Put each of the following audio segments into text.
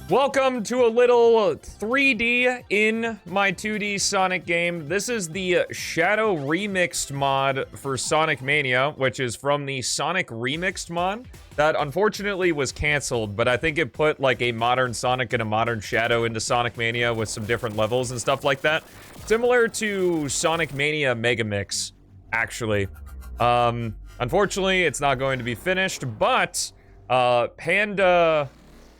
Welcome to a little 3D in my 2D Sonic game. This is the Shadow Remixed mod for Sonic Mania, which is from the Sonic Remixed mod that unfortunately was canceled, but I think it put like a modern Sonic and a modern Shadow into Sonic Mania with some different levels and stuff like that. Similar to Sonic Mania Mega Mix, actually. Unfortunately, it's not going to be finished, but Panda...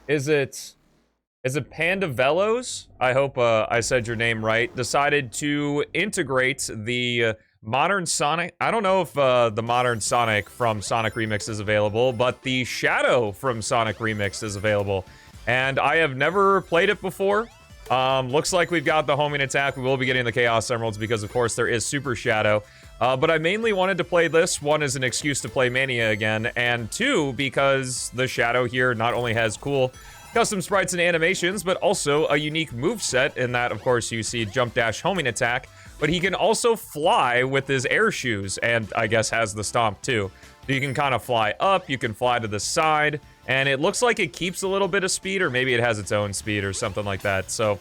Is it pandaveloz? I hope I said your name right. Decided to integrate the modern Sonic. I don't know if the modern Sonic from Sonic Remix is available, but the Shadow from Sonic Remix is available. And I have never played it before. Looks like we've got the homing attack. We will be getting the Chaos Emeralds because, of course, there is Super Shadow. But I mainly wanted to play this, one, as an excuse to play Mania again, and two, because the Shadow here not only has cool custom sprites and animations, but also a unique moveset in that, of course, you see jump, dash, homing attack, but he can also fly with his air shoes, and I guess has the stomp too. So you can kind of fly up, you can fly to the side, and it looks like it keeps a little bit of speed, or maybe it has its own speed or something like that. So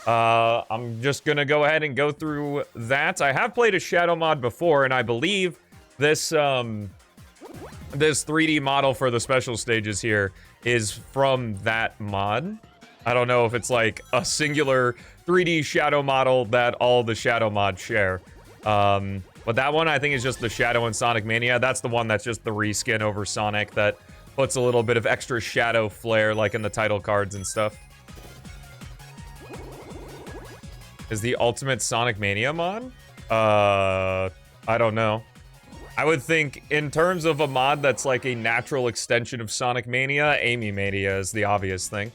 I'm just gonna go ahead and go through that. I have played a Shadow mod before, and I believe this this 3D model for the special stages here is from that mod. I don't know if it's like a singular 3D Shadow model that all the Shadow mods share. But that one I think is just the Shadow in Sonic Mania. That's the one that's just the reskin over Sonic that puts a little bit of extra Shadow flair like in the title cards and stuff. Is the Ultimate Sonic Mania mod? I don't know. I would think, in terms of a mod that's like a natural extension of Sonic Mania, Amy Mania is the obvious thing.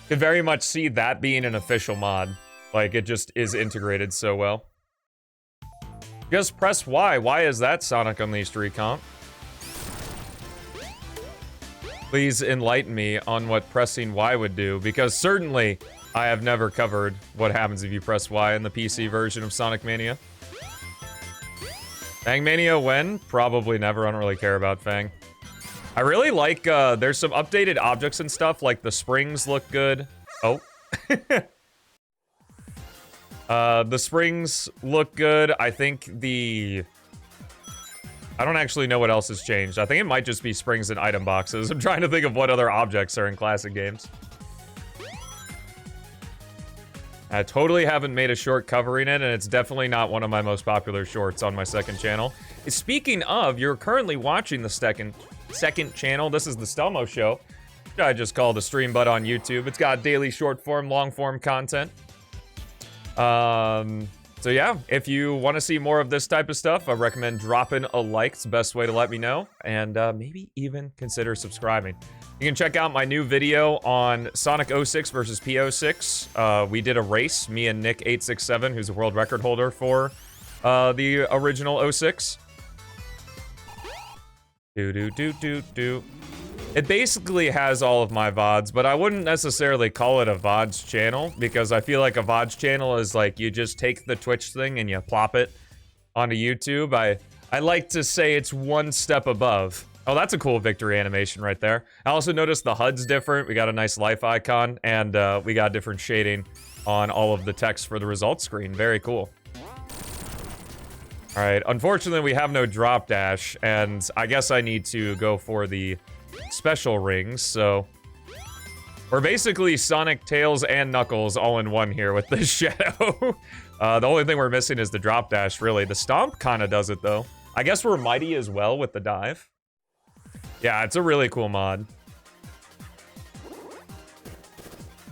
Could very much see that being an official mod. Like, it just is integrated so well. Just press Y. Why is that Sonic Unleashed recomp? Please enlighten me on what pressing Y would do, because certainly I have never covered what happens if you press Y in the PC version of Sonic Mania. Fang Mania when? Probably never. I don't really care about Fang. I really like, there's some updated objects and stuff, like the springs look good. Oh. The springs look good. I think I don't actually know what else has changed. I think it might just be springs and item boxes. I'm trying to think of what other objects are in classic games. I totally haven't made a short covering it, and it's definitely not one of my most popular shorts on my second channel. Speaking of, you're currently watching the second channel. This is the Stelmo Show, which I just call the stream butt on YouTube. It's got daily short form, long form content. So yeah, if you want to see more of this type of stuff, I recommend dropping a like. It's the best way to let me know, and maybe even consider subscribing. You can check out my new video on Sonic 06 versus P06. We did a race, me and Nick867, who's a world record holder for the original 06. It basically has all of my VODs, but I wouldn't necessarily call it a VODs channel, because I feel like a VODs channel is like you just take the Twitch thing and you plop it onto YouTube. I like to say it's one step above. Oh, that's a cool victory animation right there. I also noticed the HUD's different. We got a nice life icon, and we got different shading on all of the text for the results screen. Very cool. All right, unfortunately, we have no drop dash, and I guess I need to go for the special rings, so we're basically Sonic, Tails, and Knuckles all in one here with this Shadow. The only thing we're missing is the drop dash, really. The stomp kind of does it, though. I guess we're mighty as well with the dive. Yeah, it's a really cool mod.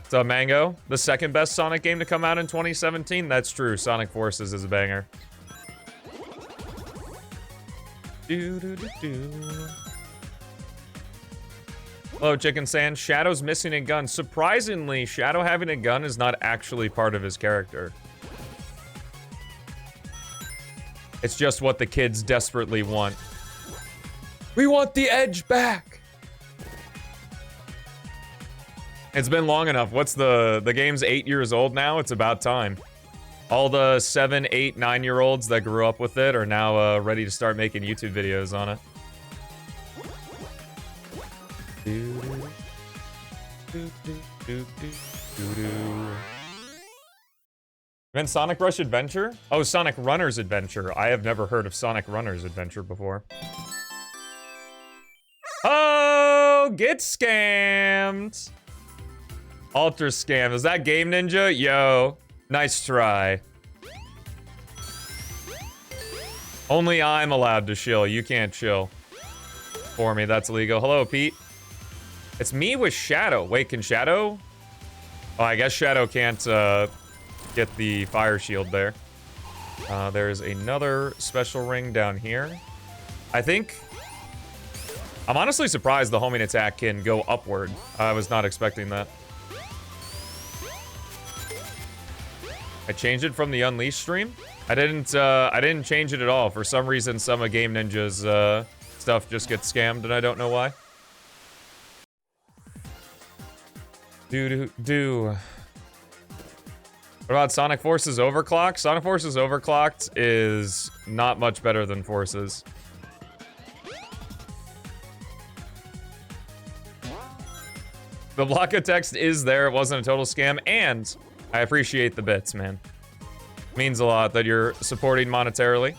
So, Mango, the second best Sonic game to come out in 2017? That's true. Sonic Forces is a banger. Hello, Chicken Sand. Shadow's missing a gun. Surprisingly, Shadow having a gun is not actually part of his character. It's just what the kids desperately want. We want the edge back! It's been long enough. What's the game's 8 years old now? It's about time. All the 7, 8, 9-year-olds that grew up with it are now ready to start making YouTube videos on it. Then Sonic Rush Adventure? Oh, Sonic Runner's Adventure. I have never heard of Sonic Runner's Adventure before. Oh, get scammed. Ultra scam. Is that Game Ninja? Yo, nice try. Only I'm allowed to chill. You can't chill for me. That's illegal. Hello, Pete. It's me with Shadow. Wait, can Shadow? Oh, I guess Shadow can't get the fire shield there. There's another special ring down here. I think... I'm honestly surprised the homing attack can go upward. I was not expecting that. I changed it from the Unleashed stream. I didn't change it at all. For some reason, some of Game Ninja's stuff just gets scammed, and I don't know why. What about Sonic Forces Overclocked? Sonic Forces Overclocked is not much better than Forces. The block of text is there. It wasn't a total scam, and I appreciate the bits, man. Means a lot that you're supporting monetarily.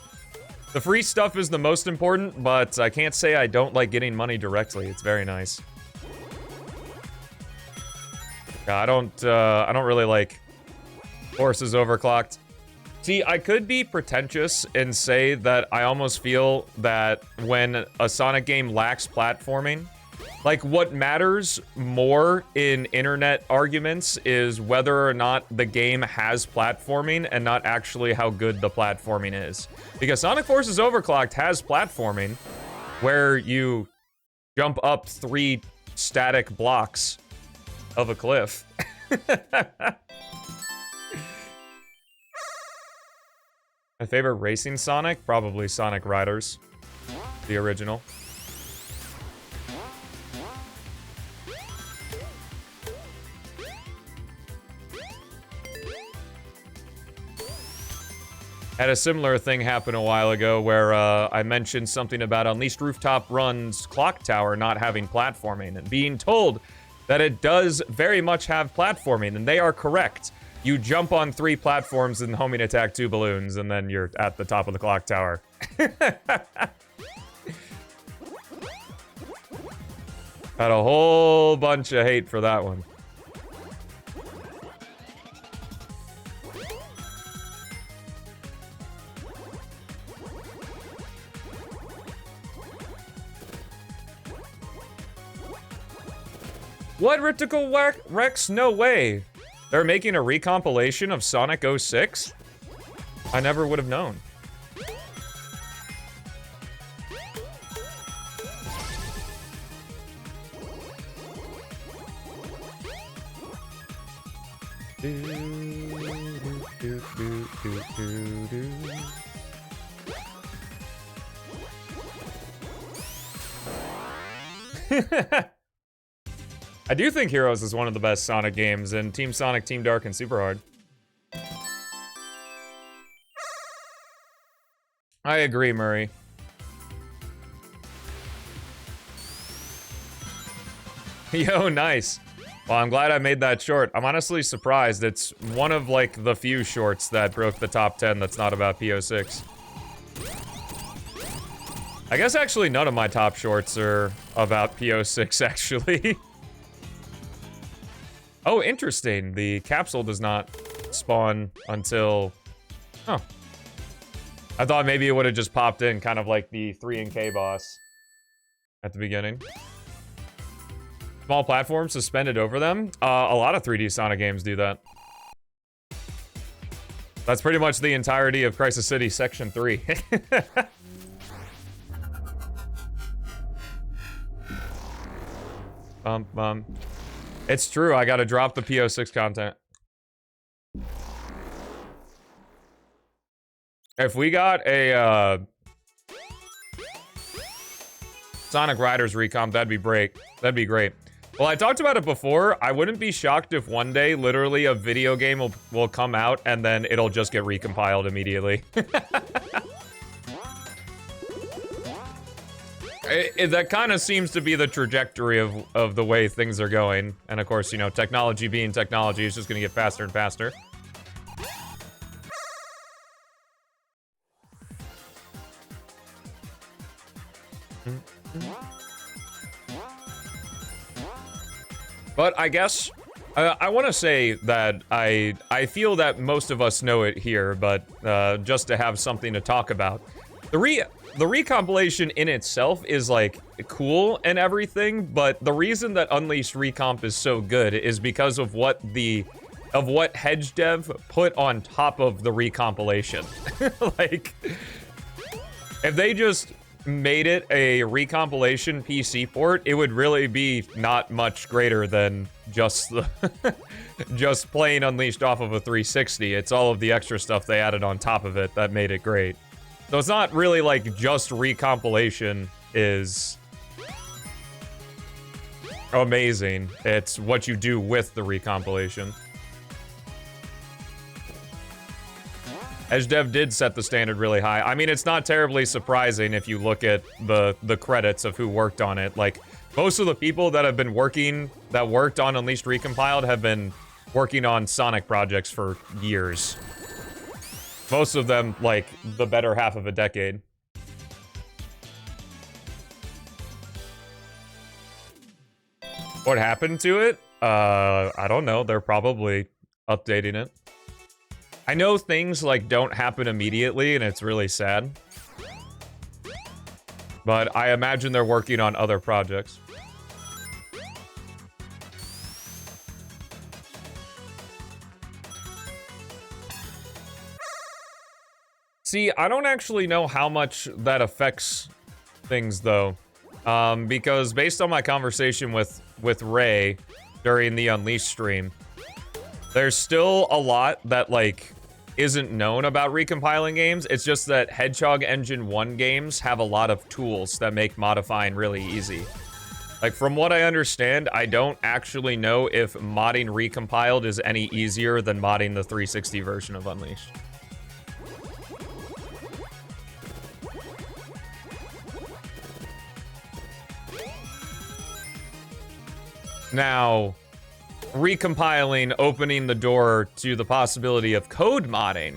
The free stuff is the most important, but I can't say I don't like getting money directly. It's very nice. Yeah, I don't really like Forces Overclocked. See, I could be pretentious and say that I almost feel that when a Sonic game lacks platforming, like, what matters more in internet arguments is whether or not the game has platforming and not actually how good the platforming is. Because Sonic Forces Overclocked has platforming where you jump up 3 static blocks of a cliff. My favorite racing Sonic? Probably Sonic Riders. The original. Had a similar thing happen a while ago where I mentioned something about Unleashed Rooftop Run's clock tower not having platforming and being told that it does very much have platforming, and they are correct. You jump on 3 platforms and homing attack 2 balloons, and then you're at the top of the clock tower. Had a whole bunch of hate for that one. What, Ritical Rex? No way. They're making a recompilation of Sonic 06? I never would have known. I do think Heroes is one of the best Sonic games, and Team Sonic, Team Dark, and Super Hard. I agree, Murray. Yo, nice. Well, I'm glad I made that short. I'm honestly surprised. It's one of, like, the few shorts that broke the top 10 that's not about PO6. I guess actually none of my top shorts are about PO6, actually. Oh, interesting. The capsule does not spawn until... Oh. I thought maybe it would have just popped in, kind of like the 3K boss at the beginning. Small platforms suspended over them. A lot of 3D Sonic games do that. That's pretty much the entirety of Crisis City Section 3. It's true, I gotta drop the PO6 content. If we got a, Sonic Riders recomp, that'd be great. That'd be great. Well, I talked about it before. I wouldn't be shocked if one day, literally, a video game will come out and then it'll just get recompiled immediately. That kind of seems to be the trajectory of the way things are going. And of course, you know, technology being technology is just gonna get faster and faster. But I guess I want to say that I feel that most of us know it here, but just to have something to talk about, the recompilation in itself is like cool and everything, but the reason that Unleashed Recomp is so good is because of what Hedge Dev put on top of the recompilation. Like, if they just made it a recompilation PC port, it would really be not much greater than just the just plain Unleashed off of a 360. It's all of the extra stuff they added on top of it that made it great. So it's not really like just recompilation is amazing. It's what you do with the recompilation. Hedge Dev did set the standard really high. I mean, it's not terribly surprising if you look at the credits of who worked on it. Like, most of the people that have been that worked on Unleashed Recompiled have been working on Sonic projects for years. Most of them, like, the better half of a decade. What happened to it? I don't know. They're probably updating it. I know things, like, don't happen immediately, and it's really sad. But I imagine they're working on other projects. See, I don't actually know how much that affects things, though. Because based on my conversation with Ray during the Unleashed stream, there's still a lot that, like, isn't known about recompiling games. It's just that Hedgehog Engine 1 games have a lot of tools that make modifying really easy. Like, from what I understand, I don't actually know if modding Recompiled is any easier than modding the 360 version of Unleashed. Now, recompiling, opening the door to the possibility of code modding.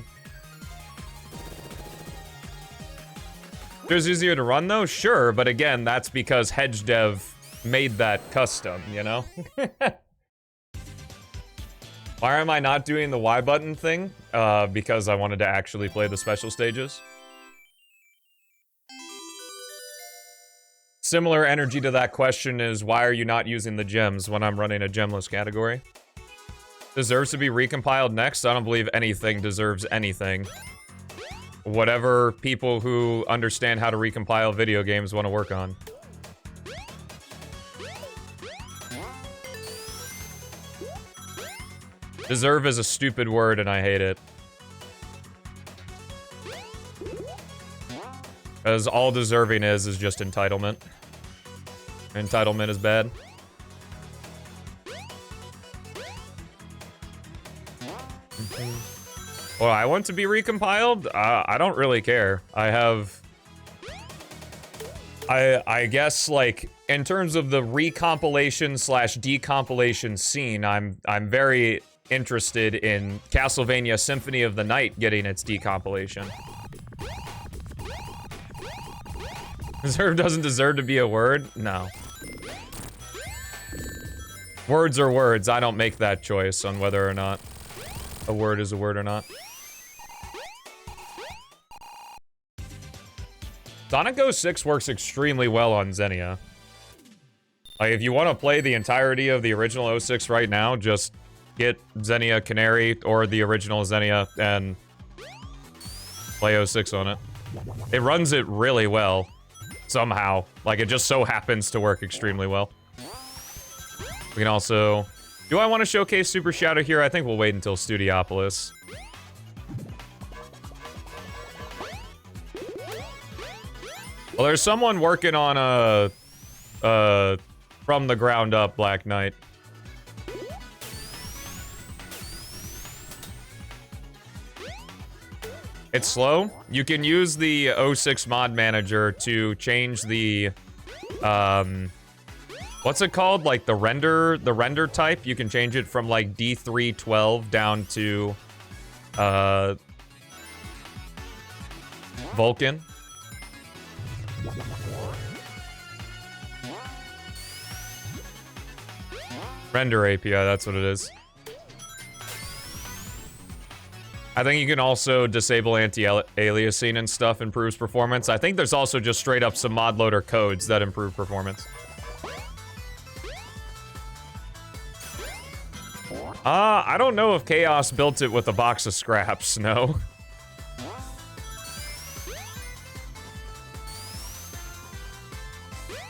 It's easier to run, though? Sure, but again, that's because Hedge Dev made that custom, you know? Why am I not doing the Y button thing? Because I wanted to actually play the special stages. Similar energy to that question is, why are you not using the gems when I'm running a gemless category? Deserves to be recompiled next? I don't believe anything deserves anything. Whatever people who understand how to recompile video games want to work on. Deserve is a stupid word and I hate it. Because all deserving is just entitlement. Entitlement is bad. Well, I want to be recompiled? I don't really care. I guess, like, in terms of the recompilation slash decompilation scene, I'm very interested in Castlevania Symphony of the Night getting its decompilation. Deserve doesn't deserve to be a word? No. Words are words. I don't make that choice on whether or not a word is a word or not. Sonic 06 works extremely well on Xenia. Like, if you want to play the entirety of the original 06 right now, just get Xenia Canary or the original Xenia and play 06 on it. It runs it really well. Somehow. Like, it just so happens to work extremely well. We can also... Do I want to showcase Super Shadow here? I think we'll wait until Studiopolis. Well, there's someone working on a... from the ground up Black Knight. It's slow. You can use the 06 mod manager to change the What's it called? Like the render type. You can change it from like D312 down to Vulkan. Render API, that's what it is. I think you can also disable anti-aliasing and stuff, improves performance. I think there's also just straight up some mod loader codes that improve performance. I don't know if Chaos built it with a box of scraps, no.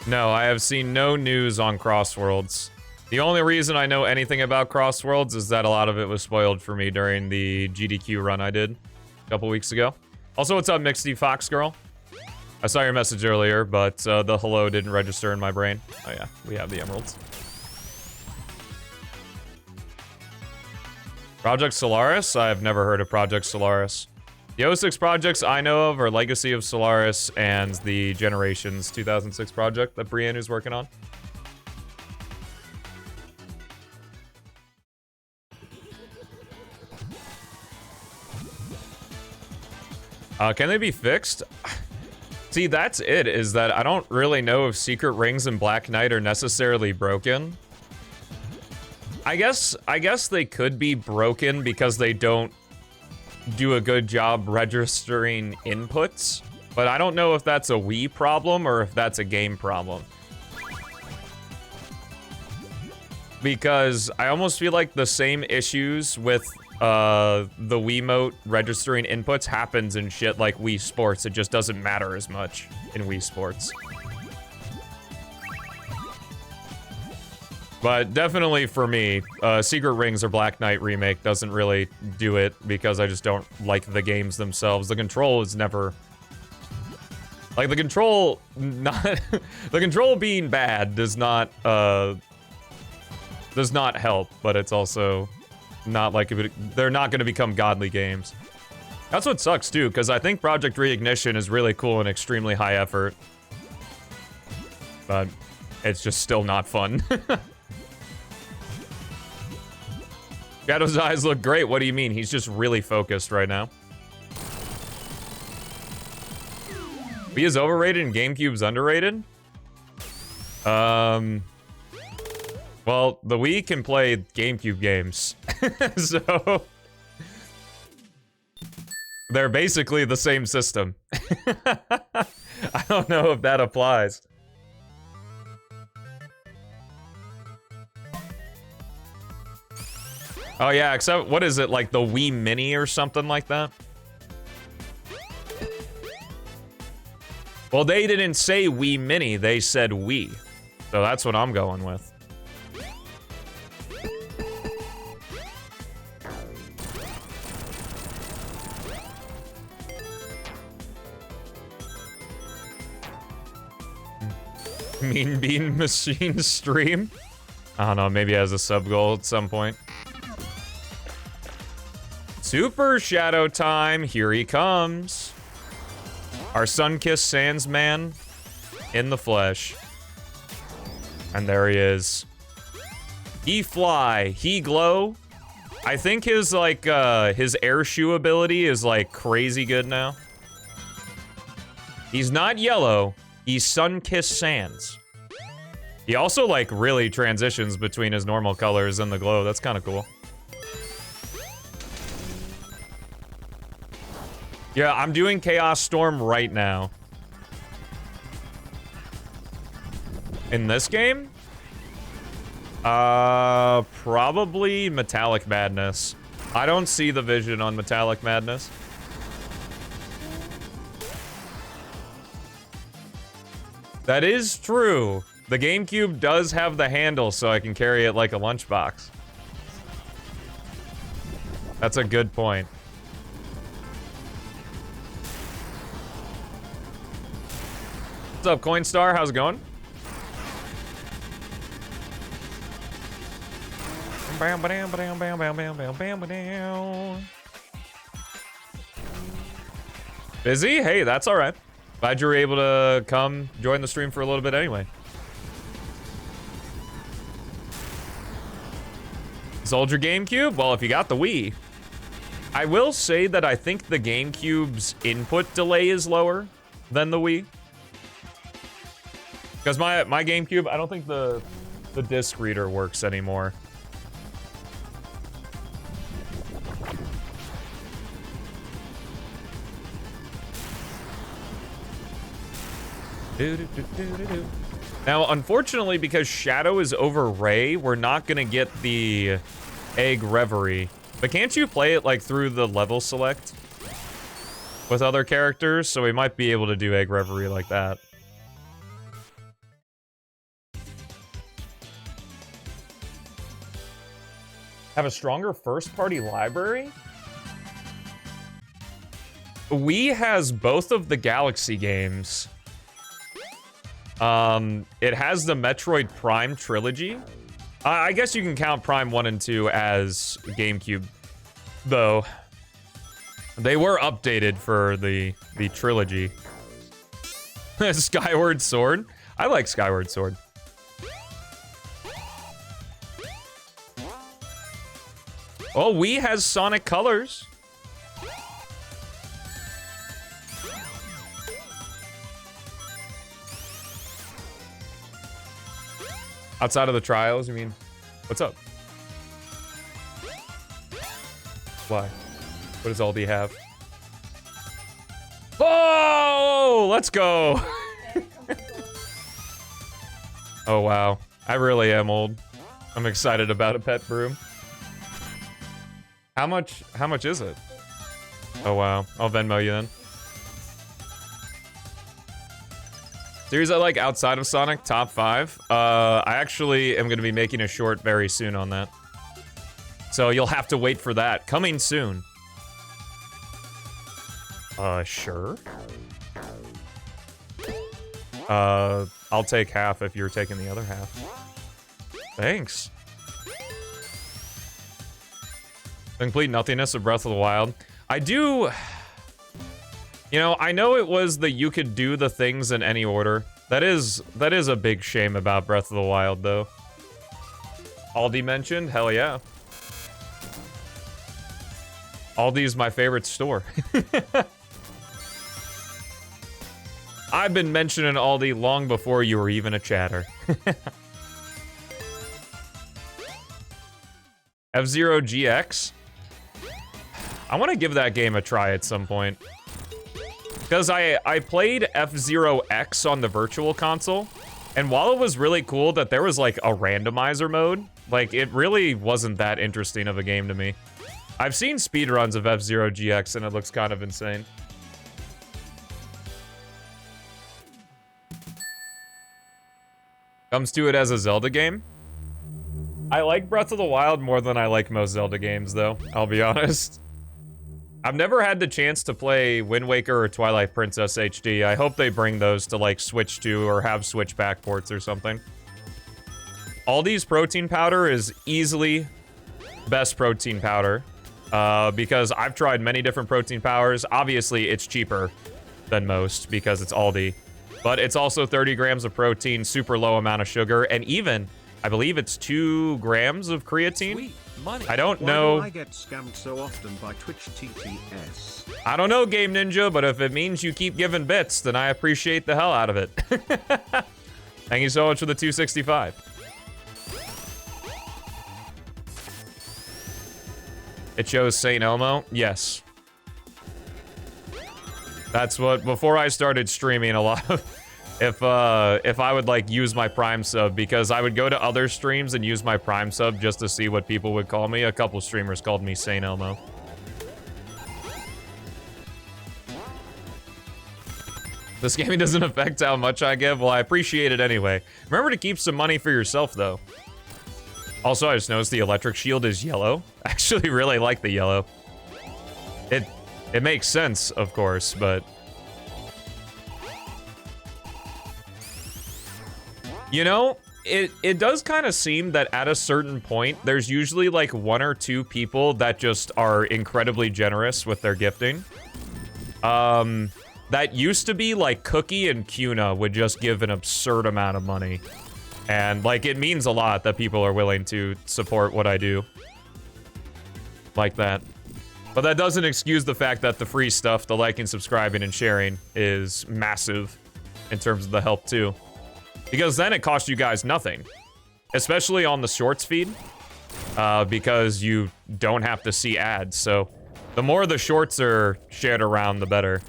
No, I have seen no news on Crossworlds. The only reason I know anything about Crossworlds is that a lot of it was spoiled for me during the GDQ run I did a couple weeks ago. Also, what's up, Mixty Fox Girl? I saw your message earlier, but the hello didn't register in my brain. Oh yeah, we have the emeralds. Project Solaris? I have never heard of Project Solaris. The 06 projects I know of are Legacy of Solaris and the Generations 2006 project that Brienne is working on. Can they be fixed? See, that's it, is that I don't really know if secret rings in Black Knight are necessarily broken. I guess they could be broken because they don't do a good job registering inputs, but I don't know if that's a Wii problem or if that's a game problem. Because I almost feel like the same issues with the Wiimote registering inputs happens in shit like Wii Sports. It just doesn't matter as much in Wii Sports. But definitely for me, Secret Rings or Black Knight Remake doesn't really do it because I just don't like the games themselves. The control is never... Like, the control not... the control being bad does not help, but it's also not like... They're not going to become godly games. That's what sucks, too, because I think Project Reignition is really cool and extremely high effort. But it's just still not fun. Shadow's eyes look great. What do you mean? He's just really focused right now. Wii is overrated and GameCube's underrated? Well, the Wii can play GameCube games. So... they're basically the same system. I don't know if that applies. Oh yeah, except, what is it, like the Wii Mini or something like that? Well, they didn't say Wii Mini, they said Wii. So that's what I'm going with. Mean Bean Machine stream? I don't know, maybe it has a sub goal at some point. Super Shadow time, here he comes. Our sun-kissed Sans man in the flesh. And there he is. He fly, he glow. I think his, like, his air shoe ability is, like, crazy good now. He's not yellow, he's sun-kissed Sans. He also, like, really transitions between his normal colors and the glow. That's kind of cool. Yeah, I'm doing Chaos Storm right now. In this game? Probably Metallic Madness. I don't see the vision on Metallic Madness. That is true. The GameCube does have the handle, so I can carry it like a lunchbox. That's a good point. What's up, Coinstar? How's it going? Busy? Hey, that's all right. Glad you were able to come join the stream for a little bit anyway. Sold your GameCube? Well, if you got the Wii. I will say that I think the GameCube's input delay is lower than the Wii. Because my GameCube, I don't think the disc reader works anymore. Now, unfortunately, because Shadow is over Ray, we're not gonna get the Egg Reverie. But can't you play it, like, through the level select with other characters? So we might be able to do Egg Reverie like that. Have a stronger first-party library? Wii has both of the Galaxy games. It has the Metroid Prime trilogy. I guess you can count Prime 1 and 2 as GameCube, though. They were updated for the trilogy. Skyward Sword? I like Skyward Sword. Oh, Wii has Sonic Colors. Outside of the trials, you mean? What's up? Why? What does Aldi have? Oh, let's go. Oh, wow. I really am old. I'm excited about a pet broom. How much is it? Oh, wow. I'll Venmo you then. Series I like outside of Sonic, top 5. I actually am going to be making a short very soon on that. So you'll have to wait for that. Coming soon. Sure. I'll take half if you're taking the other half. Thanks. The complete nothingness of Breath of the Wild. I do... You know, I know it was that you could do the things in any order. That is a big shame about Breath of the Wild, though. Aldi mentioned? Hell yeah. Aldi's my favorite store. I've been mentioning Aldi long before you were even a chatter. F-Zero GX? I want to give that game a try at some point. Because I played F-Zero X on the Virtual Console, and while it was really cool that there was, like, a randomizer mode, like, it really wasn't that interesting of a game to me. I've seen speedruns of F-Zero GX, and it looks kind of insane. Comes to it as a Zelda game? I like Breath of the Wild more than I like most Zelda games, though, I'll be honest. I've never had the chance to play Wind Waker or Twilight Princess HD. I hope they bring those to, like, Switch 2 or have Switch back ports or something. Aldi's protein powder is easily best protein powder. Because I've tried many different protein powders. Obviously, it's cheaper than most because it's Aldi. But it's also 30 grams of protein, super low amount of sugar, and even, I believe it's 2 grams of creatine. Sweet. Money. I don't know. Why do I get scammed so often by Twitch TTS? I don't know, Game Ninja, but if it means you keep giving bits, then I appreciate the hell out of it. Thank you so much for the 265. It shows St. Elmo? Yes. That's what, before I started streaming a lot of... If I would, like, use my Prime sub, because I would go to other streams and use my Prime sub just to see what people would call me. A couple streamers called me St. Elmo. This game doesn't affect how much I give? Well, I appreciate it anyway. Remember to keep some money for yourself, though. Also, I just noticed the electric shield is yellow. I actually really like the yellow. It makes sense, of course, but... You know, it does kind of seem that at a certain point, there's usually like 1 or 2 people that just are incredibly generous with their gifting. That used to be like Cookie and Cuna would just give an absurd amount of money. And like, it means a lot that people are willing to support what I do. like that. But that doesn't excuse the fact that the free stuff, the liking, subscribing, and sharing, is massive in terms of the help, too. Because then it costs you guys nothing. Especially on the shorts feed. Because you don't have to see ads, so the more the shorts are shared around, the better.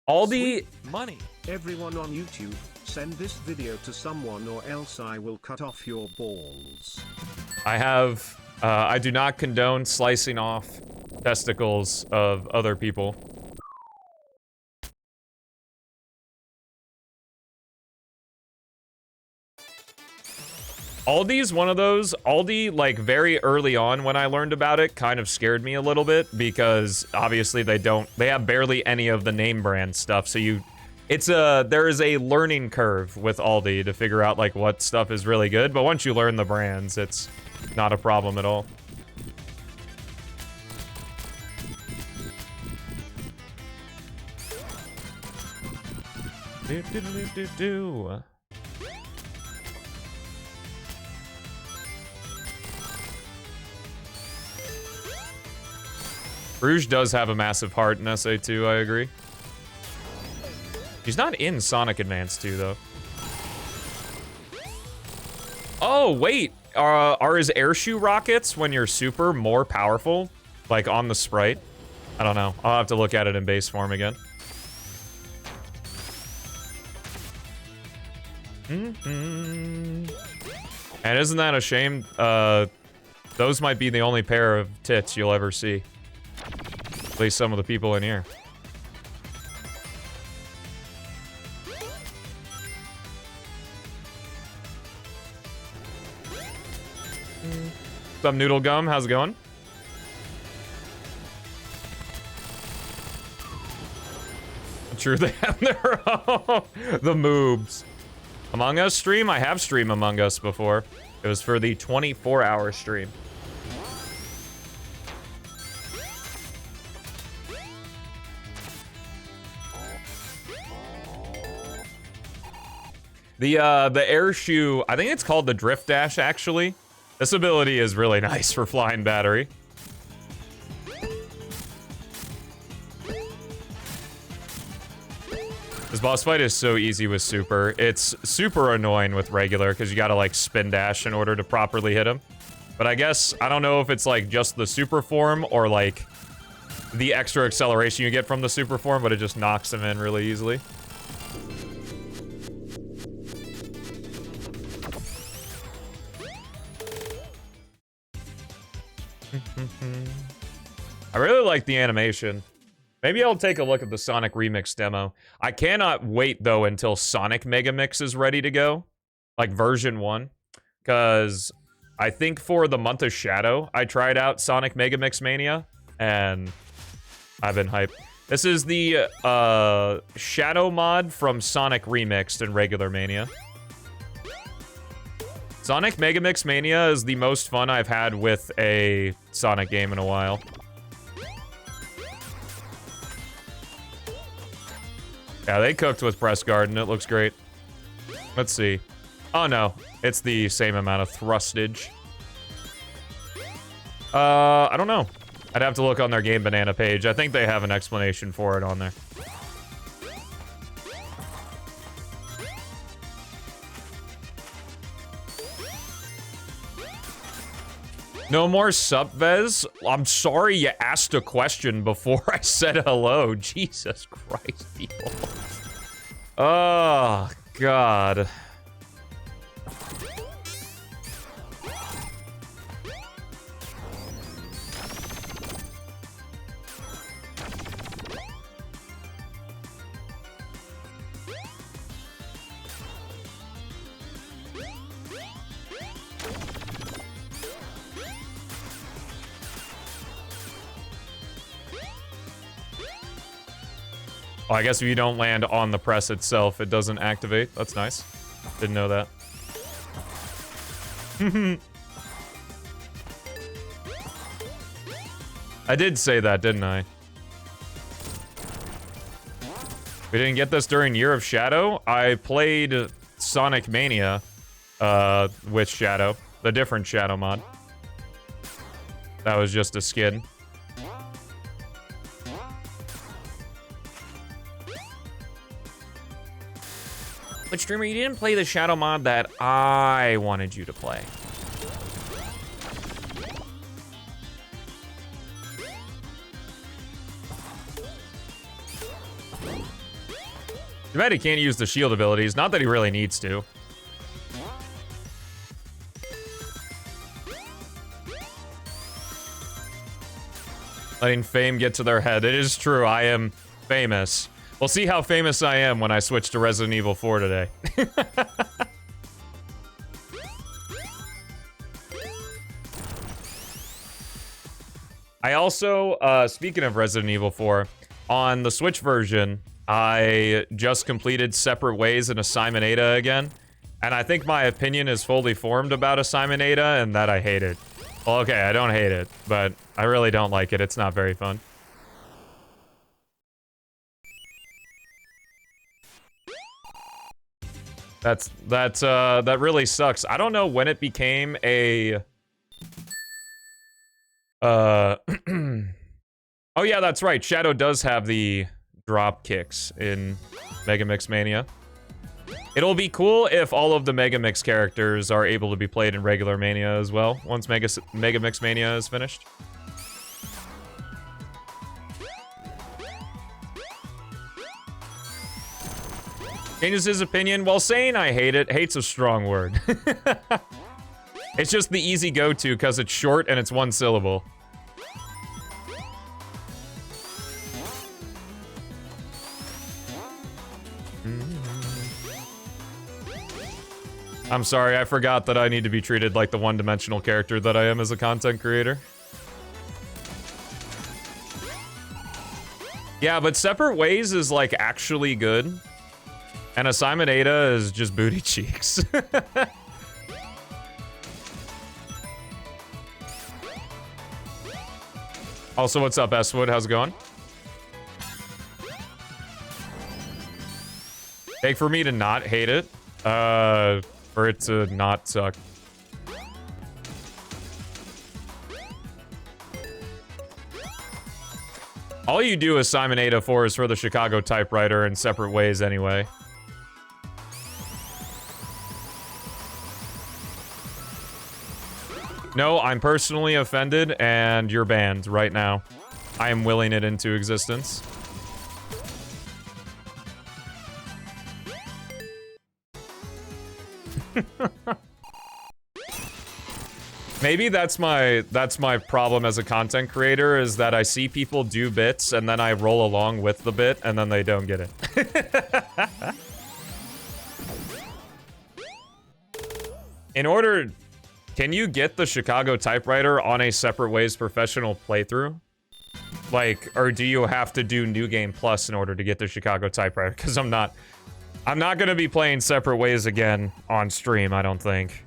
All the money. Everyone on YouTube, send this video to someone or else I will cut off your balls. I do not condone slicing off testicles of other people. Aldi's one of those. Aldi, like, very early on when I learned about it, kind of scared me a little bit because obviously they have barely any of the name brand stuff. So there is a learning curve with Aldi to figure out, like, what stuff is really good. But once you learn the brands, it's not a problem at all. Do. Rouge does have a massive heart in SA2, I agree. He's not in Sonic Advanced 2, though. Oh, wait. Are his airshoe rockets, when you're super, more powerful? Like, on the sprite? I don't know. I'll have to look at it in base form again. And isn't that a shame? Those might be the only pair of tits you'll ever see. At least some of the people in here. What's up, Noodle Gum? How's it going? True, they have their own. The moobs. Among Us stream? I have streamed Among Us before. It was for the 24-hour stream. The air shoe, I think it's called the Drift Dash, actually. This ability is really nice for flying battery. This boss fight is so easy with super. It's super annoying with regular, because you gotta, like, spin dash in order to properly hit him. But I guess, I don't know if it's, like, just the super form, or, like, the extra acceleration you get from the super form, but it just knocks him in really easily. I really like the animation. Maybe I'll take a look at the Sonic Remix demo. I cannot wait, though, until Sonic Megamix is ready to go. Like, version 1. Because I think for the month of Shadow, I tried out Sonic Megamix Mania. And I've been hyped. This is the Shadow mod from Sonic Remixed and regular Mania. Sonic Megamix Mania is the most fun I've had with a Sonic game in a while. Yeah, they cooked with Press Garden. It looks great. Let's see. Oh, no. It's the same amount of thrustage. I don't know. I'd have to look on their Game Banana page. I think they have an explanation for it on there. No more sup, Vez? I'm sorry you asked a question before I said hello. Jesus Christ, people. Oh, God. Oh, I guess if you don't land on the press itself, it doesn't activate. That's nice. Didn't know that. I did say that, didn't I? We didn't get this during Year of Shadow. I played Sonic Mania with Shadow, the different Shadow mod. That was just a skin. But streamer, you didn't play the Shadow mod that I wanted you to play. Too bad he can't use the shield abilities. Not that he really needs to. Letting fame get to their head. It is true, I am famous. We'll see how famous I am when I switch to Resident Evil 4 today. I also, speaking of Resident Evil 4, on the Switch version, I just completed Separate Ways in Assignment Ada again. And I think my opinion is fully formed about Assignment Ada and that I hate it. Well, okay, I don't hate it, but I really don't like it. It's not very fun. That really sucks. I don't know when it became a... Oh yeah, that's right. Shadow does have the drop kicks in Mega Mix Mania. It'll be cool if all of the Mega Mix characters are able to be played in regular Mania as well, once Mega Mix Mania is finished. Changes his opinion while saying I hate it. Hate's a strong word. It's just the easy go-to because it's short and it's one syllable. I'm sorry, I forgot that I need to be treated like the one-dimensional character that I am as a content creator. Yeah, but Separate Ways is, like, actually good. And Assignment Ada is just booty cheeks. Also, what's up, S-Wood? How's it going? Big for me to not hate it. For it to not suck. All you do Assignment Ada 4 is for the Chicago typewriter in Separate Ways anyway. No, I'm personally offended, and you're banned right now. I am willing it into existence. Maybe that's my problem as a content creator, is that I see people do bits, and then I roll along with the bit, and then they don't get it. In order... Can you get the Chicago typewriter on a Separate Ways professional playthrough? Like, or do you have to do New Game Plus in order to get the Chicago typewriter? Because I'm not gonna be playing Separate Ways again on stream, I don't think.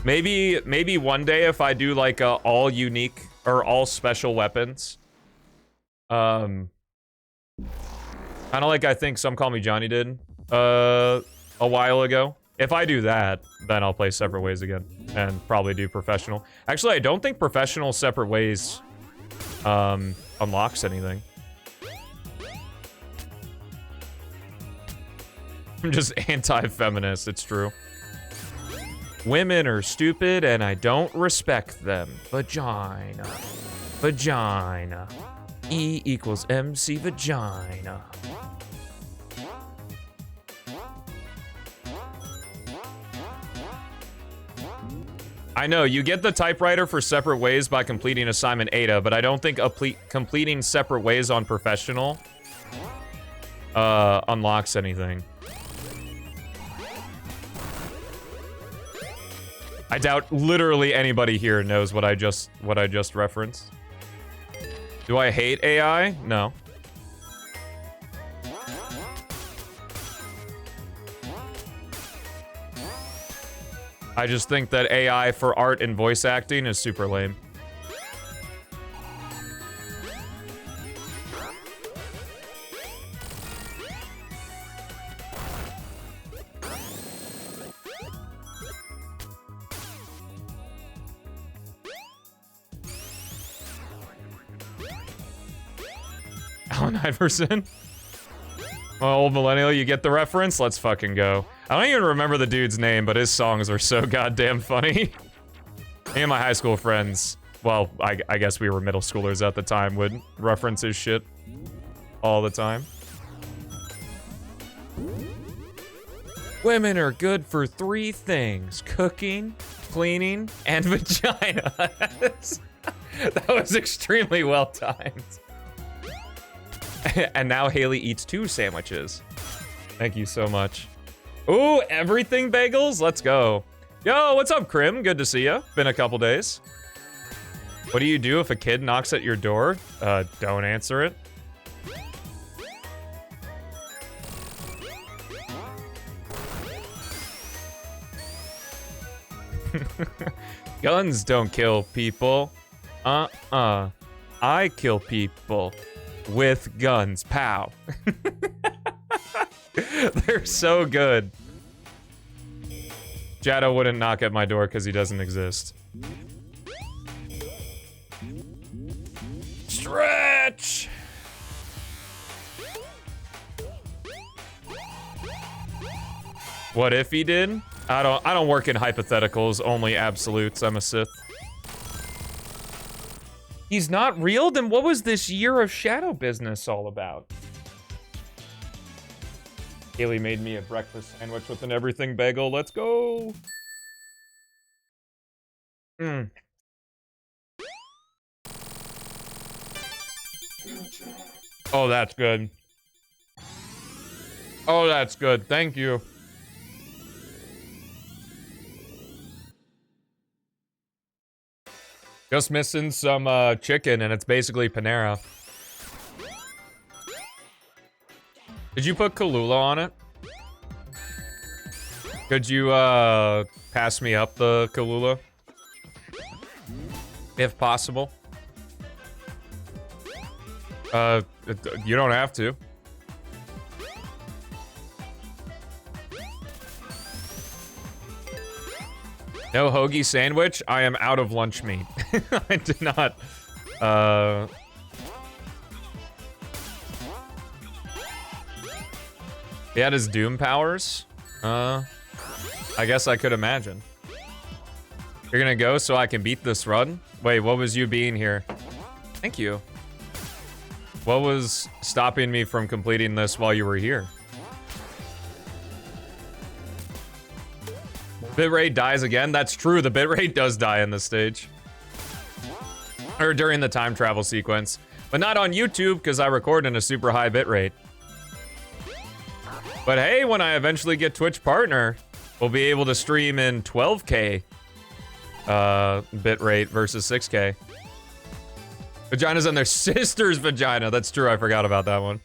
Maybe one day if I do like a all unique or all special weapons. Kind of like I think Some Call Me Johnny did a while ago. If I do that, then I'll play Separate Ways again and probably do Professional. Actually, I don't think Professional Separate Ways unlocks anything. I'm just anti-feminist, it's true. Women are stupid and I don't respect them. Vagina. Vagina. E equals MC vagina. I know, you get the typewriter for Separate Ways by completing Assignment Ada, but I don't think completing Separate Ways on Professional unlocks anything. I doubt literally anybody here knows what I just referenced. Do I hate AI? No. I just think that AI for art and voice acting is super lame. Iverson. Old millennial, you get the reference? Let's fucking go. I don't even remember the dude's name, but his songs are so goddamn funny. Me and my high school friends, well, I guess we were middle schoolers at the time, would reference his shit all the time. Women are good for 3 things: cooking, cleaning, and vagina. That was extremely well timed. And now Haley eats 2 sandwiches. Thank you so much. Ooh, everything bagels? Let's go. Yo, what's up, Krim? Good to see ya. Been a couple days. What do you do if a kid knocks at your door? Don't answer it. Guns don't kill people. I kill people with guns. Pow. They're so good. Shadow wouldn't knock at my door because he doesn't exist. Stretch! What if he did? I don't work in hypotheticals, only absolutes. I'm a Sith. He's not real? Then what was this year of Shadow business all about? Haley made me a breakfast sandwich with an everything bagel. Let's go. Oh, that's good. Oh, that's good. Thank you. Just missing some chicken, and it's basically Panera. Did you put Kalula on it? Could you pass me up the Kalula? If possible. You don't have to. No hoagie sandwich? I am out of lunch meat. I did not, He had his Doom powers? I guess I could imagine. You're gonna go so I can beat this run? Wait, what was you being here? Thank you. What was stopping me from completing this while you were here? Bitrate dies again? That's true, the bitrate does die in this stage. Or during the time travel sequence. But not on YouTube, because I record in a super high bitrate. But hey, when I eventually get Twitch partner, we'll be able to stream in 12K bitrate versus 6K. Vaginas and their sister's vagina. That's true, I forgot about that one.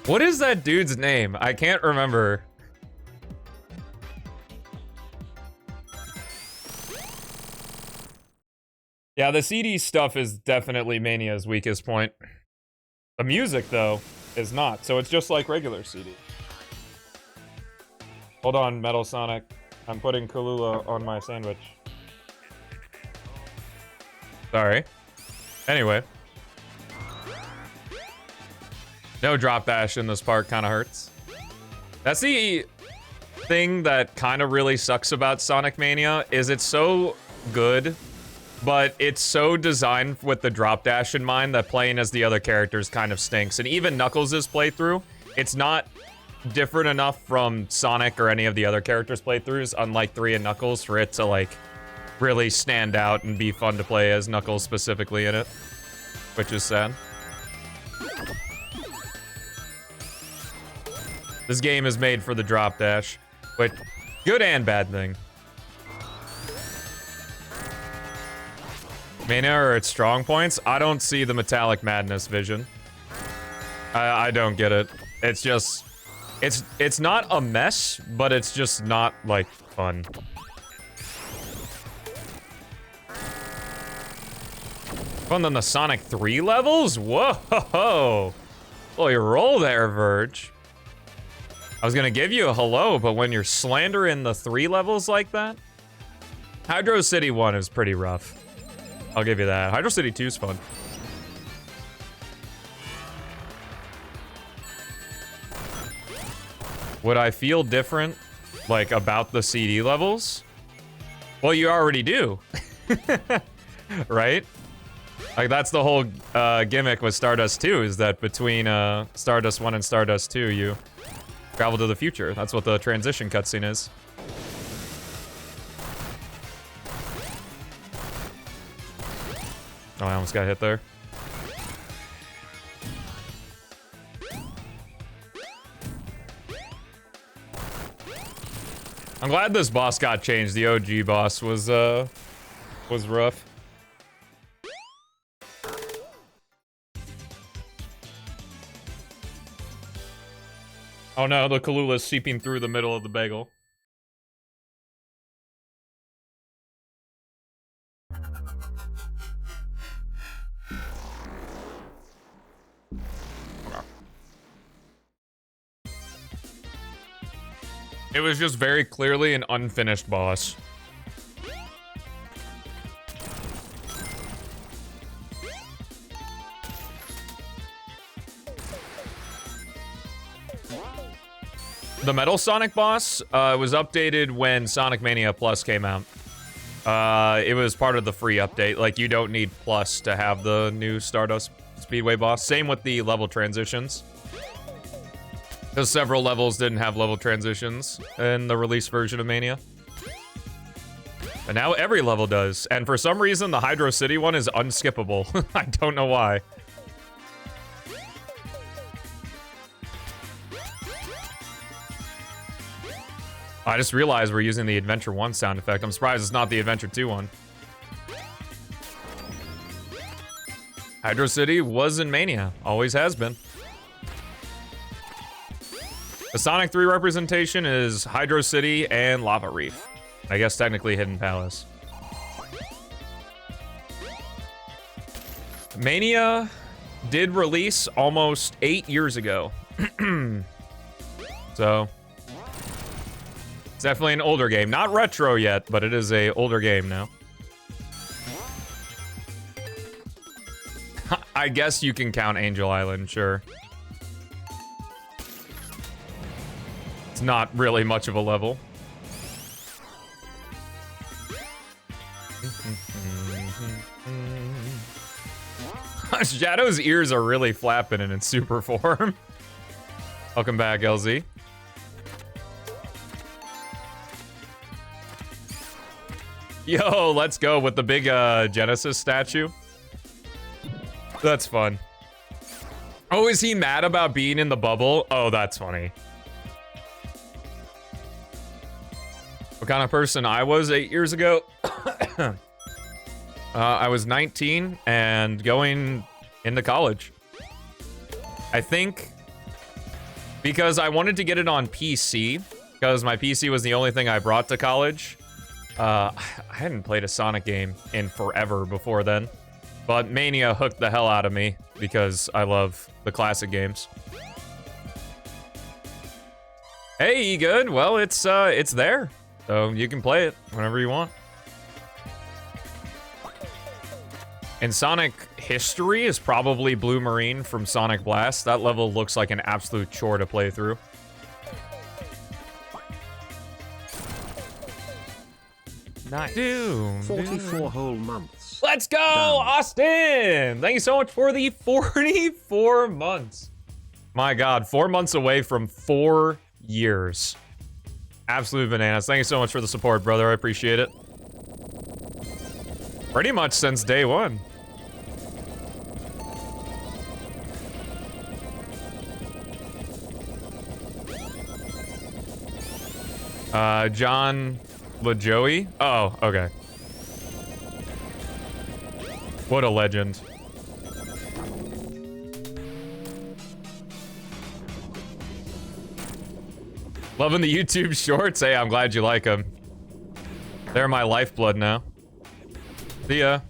What is that dude's name? I can't remember. Yeah, the CD stuff is definitely Mania's weakest point. The music, though, is not, so it's just like regular CD. Hold on, Metal Sonic. I'm putting Kalula on my sandwich. Sorry. Anyway. No drop dash in this part kind of hurts. That's the thing that kind of really sucks about Sonic Mania, is it's so good, but it's so designed with the drop dash in mind that playing as the other characters kind of stinks. And even Knuckles' playthrough, it's not different enough from Sonic or any of the other characters' playthroughs, unlike 3 and Knuckles, for it to, like, really stand out and be fun to play as Knuckles specifically in it, which is sad. This game is made for the drop dash, which, good and bad thing. Mania are its strong points. I don't see the Metallic Madness vision. I don't get it. It's just, it's not a mess, but it's just not, like, fun. Fun than the Sonic 3 levels? Whoa! Oh, you roll there, Verge. I was gonna give you a hello, but when you're slandering the 3 levels like that? Hydro City 1 is pretty rough. I'll give you that. Hydro City 2 is fun. Would I feel different, like, about the CD levels? Well, you already do. Right? Like, that's the whole gimmick with Stardust 2, is that between Stardust 1 and Stardust 2, you travel to the future. That's what the transition cutscene is. Oh, I almost got hit there. I'm glad this boss got changed. The OG boss was rough. Oh no, the Kalula's seeping through the middle of the bagel. It was just very clearly an unfinished boss. The Metal Sonic boss was updated when Sonic Mania Plus came out. It was part of the free update. Like, you don't need Plus to have the new Stardust Speedway boss. Same with the level transitions. Because several levels didn't have level transitions in the release version of Mania. But now every level does. And for some reason, the Hydro City one is unskippable. I don't know why. I just realized we're using the Adventure 1 sound effect. I'm surprised it's not the Adventure 2 one. Hydro City was in Mania. Always has been. The Sonic 3 representation is Hydro City and Lava Reef. I guess technically Hidden Palace. Mania did release almost 8 years ago. So, it's definitely an older game. Not retro yet, but it is a older game now. I guess you can count Angel Island, sure. It's not really much of a level. Shadow's ears are really flapping in its super form. Welcome back, LZ. Yo, let's go with the big Genesis statue. That's fun. Oh, is he mad about being in the bubble? Oh, that's funny. What kind of person I was 8 years ago? I was 19 and going into college. I think because I wanted to get it on PC, because my PC was the only thing I brought to college. I hadn't played a Sonic game in forever before then, but Mania hooked the hell out of me because I love the classic games. Hey, good. Well, it's there. So you can play it whenever you want. And Sonic history is probably Blue Marine from Sonic Blast. That level looks like an absolute chore to play through. Nice. Dude, 44 whole months. Let's go, Done. Austin! Thank you so much for the 44 months. My God, 4 months away from 4 years. Absolute bananas. Thank you so much for the support, brother. I appreciate it. Pretty much since day one. John LaJoey? Oh, okay. What a legend. Loving the YouTube shorts. Hey, I'm glad you like them. They're my lifeblood now. See ya.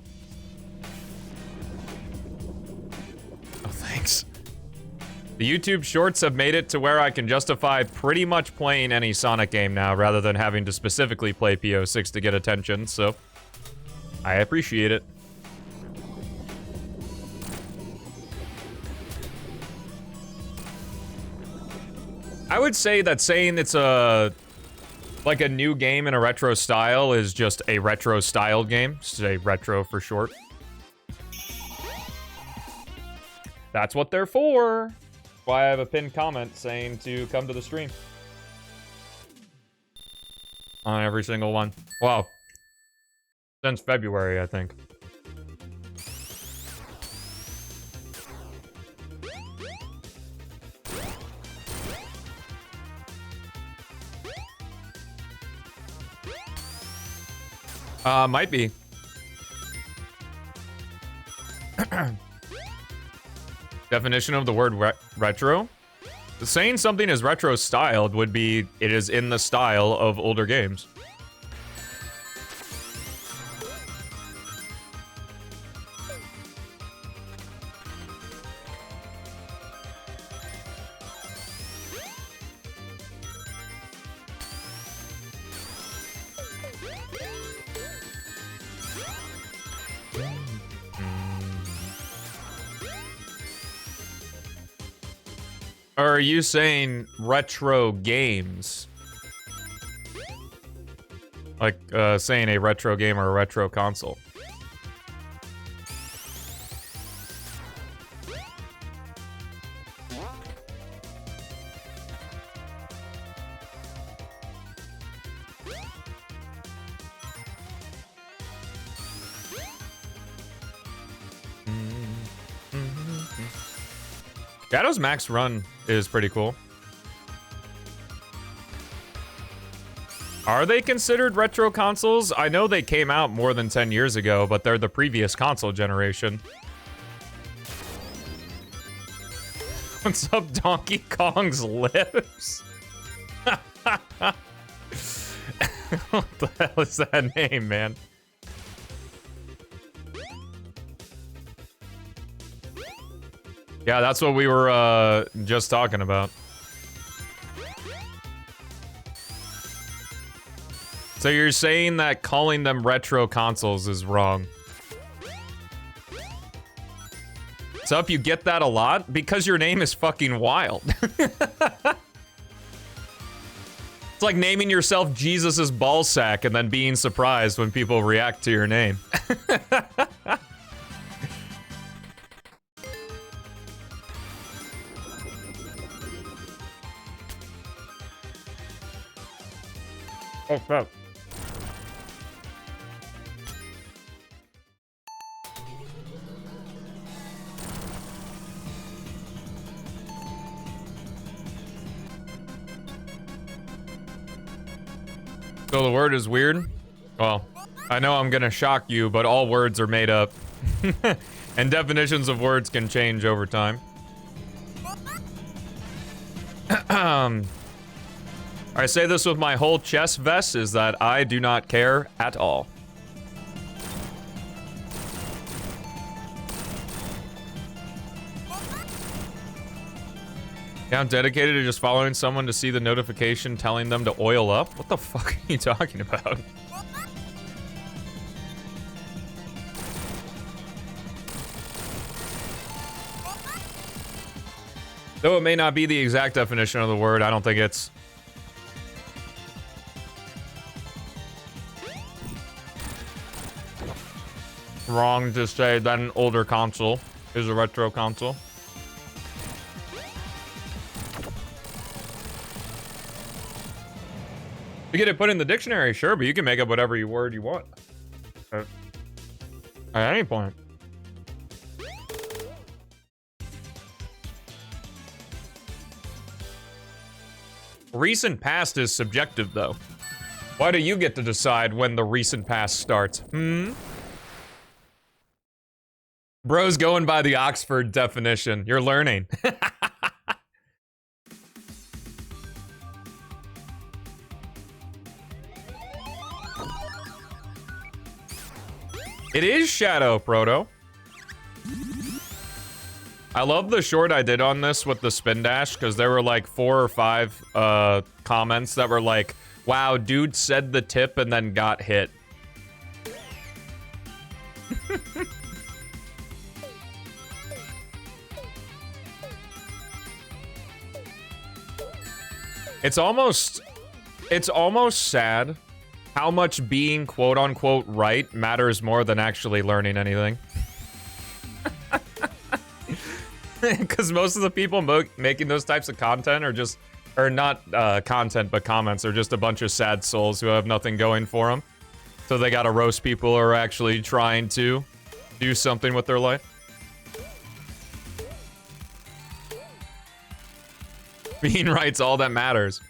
Oh, thanks. The YouTube shorts have made it to where I can justify pretty much playing any Sonic game now rather than having to specifically play PO6 to get attention, so I appreciate it. I would say that saying it's like a new game in a retro style is just a retro styled game. Just a retro for short. That's what they're for. Why I have a pinned comment saying to come to the stream. On every single one. Wow. Since February, I think. Might be. Definition of the word retro? Saying something is retro styled would be it is in the style of older games. Or are you saying retro games? Like, saying a retro game or a retro console. Shadow's max run is pretty cool. Are they considered retro consoles? I know they came out more than 10 years ago, but they're the previous console generation. What's up, Donkey Kong's lips? What the hell is that name, man? Yeah, that's what we were just talking about. So you're saying that calling them retro consoles is wrong? So if you get that a lot, because your name is fucking wild. It's like naming yourself Jesus's ballsack and then being surprised when people react to your name. Oh, fuck. So the word is weird? Well, I know I'm gonna shock you, but all words are made up. And definitions of words can change over time. I say this with my whole chest vest, is that I do not care at all. Yeah, I'm dedicated to just following someone to see the notification telling them to oil up? What the fuck are you talking about? Though it may not be the exact definition of the word, I don't think it's... wrong to say that an older console is a retro console. You get it put in the dictionary, sure, but you can make up whatever word you want. At any point. Recent past is subjective, though. Why do you get to decide when the recent past starts? Bro's going by the Oxford definition. You're learning. It is Shadow, Proto. I love the short I did on this with the spin dash, because there were like 4 or 5 comments that were like, wow, dude said the tip and then got hit. It's almost sad how much being quote-unquote right matters more than actually learning anything. Because most of the people making those types of content are just, or not content, but comments are just a bunch of sad souls who have nothing going for them. So they gotta roast people who are actually trying to do something with their life. Being right's all that matters.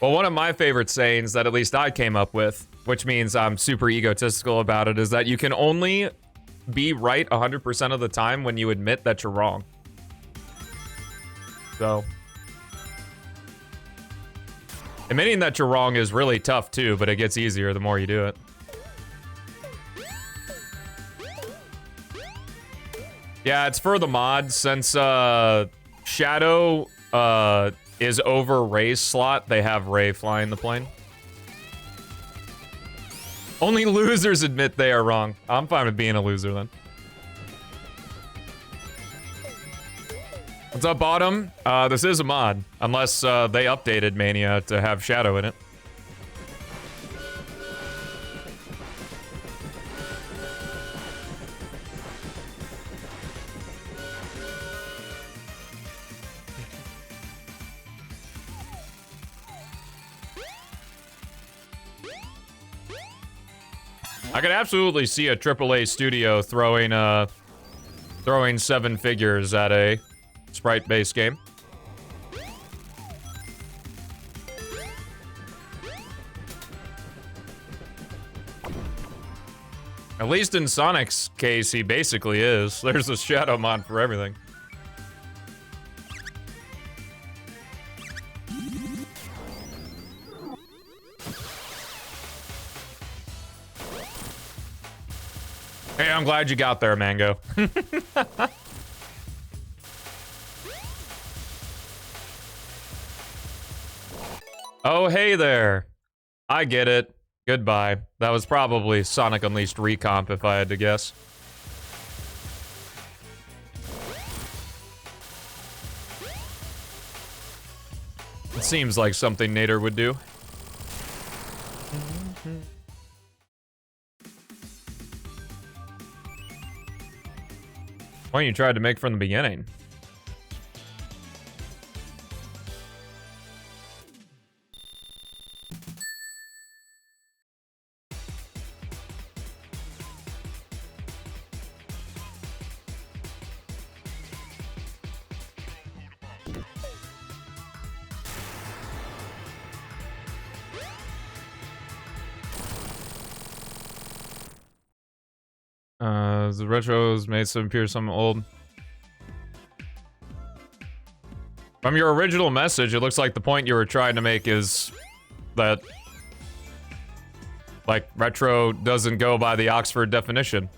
Well, one of my favorite sayings that at least I came up with, which means I'm super egotistical about it, is that you can only be right 100% of the time when you admit that you're wrong. So, admitting that you're wrong is really tough too, but it gets easier the more you do it. Yeah, it's for the mod, since Shadow is over Ray's slot, they have Ray flying the plane. Only losers admit they are wrong. I'm fine with being a loser then. What's up, Bottom? This is a mod, unless they updated Mania to have Shadow in it. I could absolutely see a AAA studio throwing 7 figures at a sprite-based game. At least in Sonic's case, he basically is. There's a Shadow mod for everything. Hey, I'm glad you got there, Mango. Oh, hey there. I get it. Goodbye. That was probably Sonic Unleashed recomp, if I had to guess. It seems like something Nader would do. Well, you tried to make from the beginning. The retros made some appear some old. From your original message, it looks like the point you were trying to make is that, like, retro doesn't go by the Oxford definition.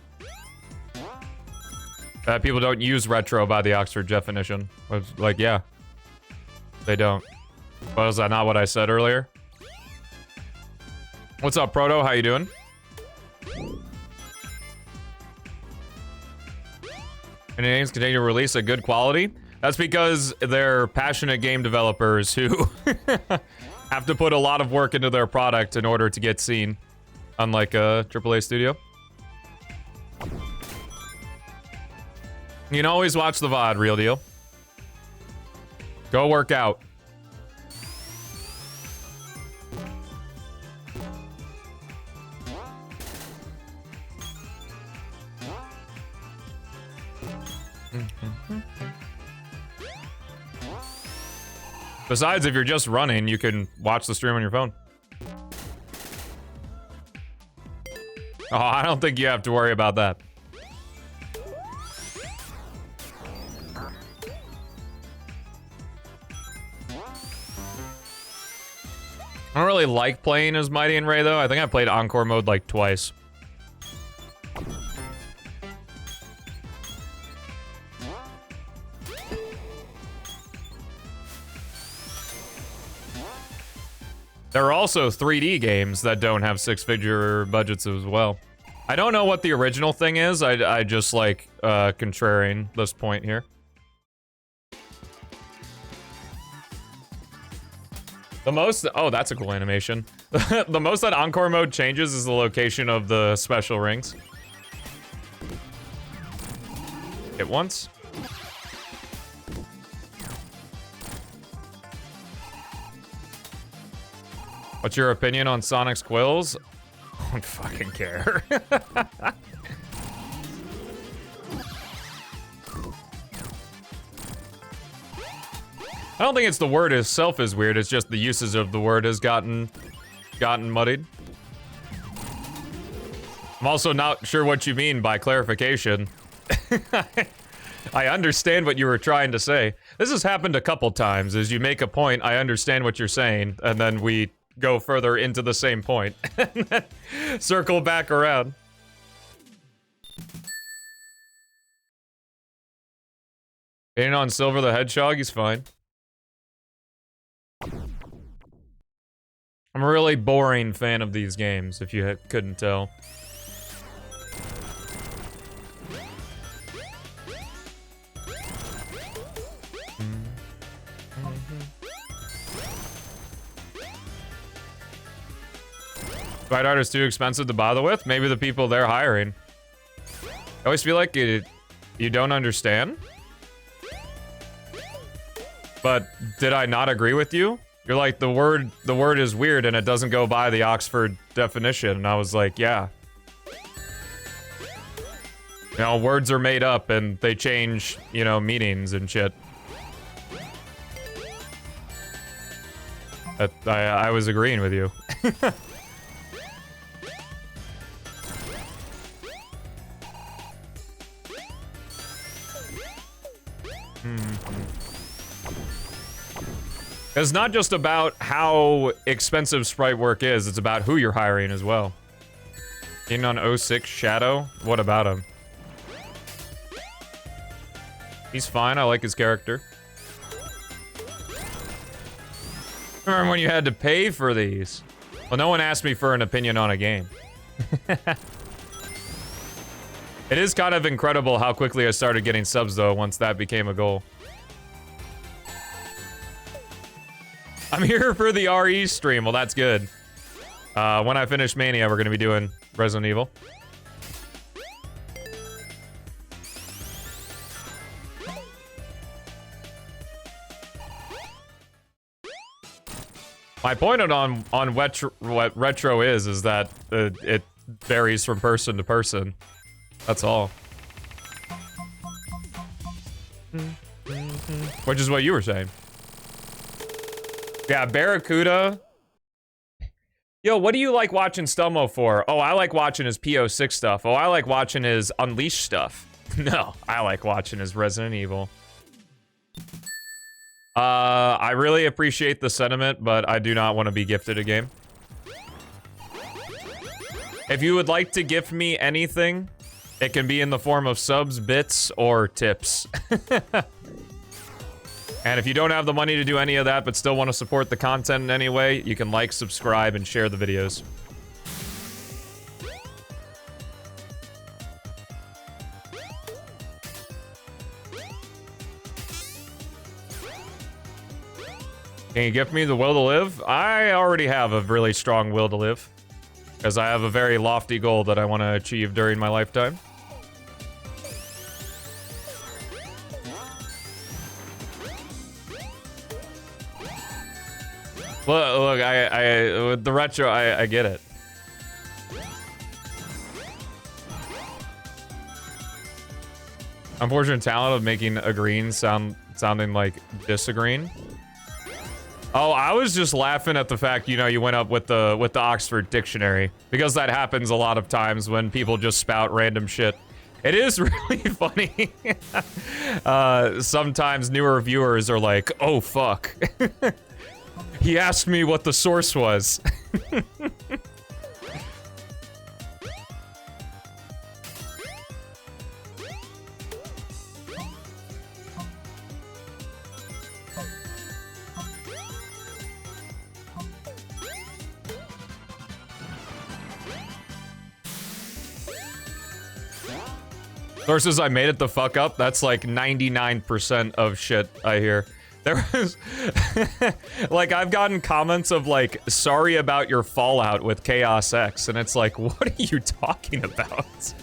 People don't use retro by the Oxford definition. Like, yeah. They don't. Was that not what I said earlier? What's up, Proto? How you doing? And games continue to release at good quality. That's because they're passionate game developers who have to put a lot of work into their product in order to get seen, unlike a AAA studio. You can always watch the VOD, real deal. Go work out. Besides, if you're just running, you can watch the stream on your phone. Oh, I don't think you have to worry about that. I don't really like playing as Mighty and Ray, though. I think I played Encore mode like twice. There are also 3D games that don't have six-figure budgets as well. I don't know what the original thing is. I just like contrarian this point here. The most, oh, that's a cool animation. The most that Encore mode changes is the location of the special rings. Hit once. What's your opinion on Sonic's quills? I don't fucking care. I don't think it's the word itself is weird, it's just the usage of the word has gotten muddied. I'm also not sure what you mean by clarification. I understand what you were trying to say. This has happened a couple times, as you make a point, I understand what you're saying, and then we go further into the same point. And then circle back around. Getting on Silver the Hedgehog, he's fine. I'm a really boring fan of these games, if you couldn't tell. Fight art is too expensive to bother with? Maybe the people they're hiring. I always feel like you don't understand. But did I not agree with you? You're like, the word is weird and it doesn't go by the Oxford definition. And I was like, yeah. You know, words are made up and they change, you know, meanings and shit. I was agreeing with you. It's not just about how expensive sprite work is, it's about who you're hiring as well. In on 06 Shadow? What about him? He's fine, I like his character. Remember when you had to pay for these? Well, no one asked me for an opinion on a game. It is kind of incredible how quickly I started getting subs though, once that became a goal. I'm here for the RE stream. Well, that's good. When I finish Mania, we're gonna be doing Resident Evil. My point on what retro is that it varies from person to person. That's all. Which is what you were saying. Yeah, Barracuda. Yo, what do you like watching Stelmo for? Oh, I like watching his PO6 stuff. Oh, I like watching his Unleashed stuff. No, I like watching his Resident Evil. I really appreciate the sentiment, but I do not want to be gifted a game. If you would like to gift me anything, it can be in the form of subs, bits, or tips. And if you don't have the money to do any of that, but still want to support the content in any way, you can like, subscribe, and share the videos. Can you gift me the will to live? I already have a really strong will to live. Because I have a very lofty goal that I want to achieve during my lifetime. Look, with the retro, I get it. Unfortunate talent of making agreeing sounding like disagreeing. Oh, I was just laughing at the fact, you know, you went up with the Oxford Dictionary, because that happens a lot of times when people just spout random shit. It is really funny. Sometimes newer viewers are like, "Oh fuck." He asked me what the source was. Sources I made it the fuck up. That's like 99% of shit I hear. There was, like, I've gotten comments of like, sorry about your fallout with Chaos X, and it's like, what are you talking about?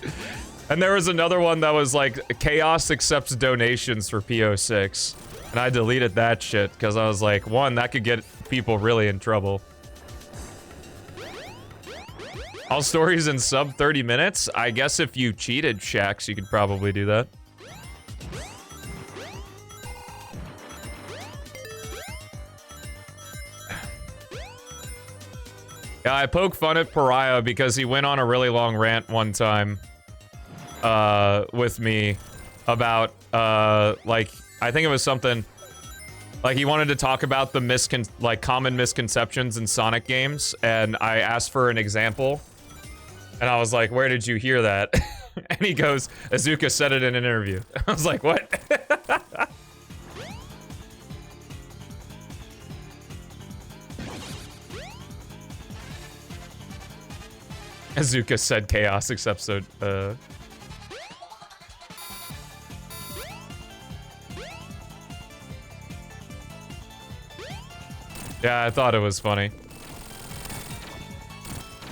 And there was another one that was like, Chaos accepts donations for PO6, and I deleted that shit because I was like, one, that could get people really in trouble. All stories in sub 30 minutes? I guess if you cheated, Shax, you could probably do that. Yeah, I poke fun at Pariah because he went on a really long rant one time with me about, like, I think it was something, like he wanted to talk about the common misconceptions in Sonic games, and I asked for an example. And I was like, where did you hear that? And he goes, Azuka said it in an interview. I was like, what? Azuka said Chaos accepts so, yeah, I thought it was funny.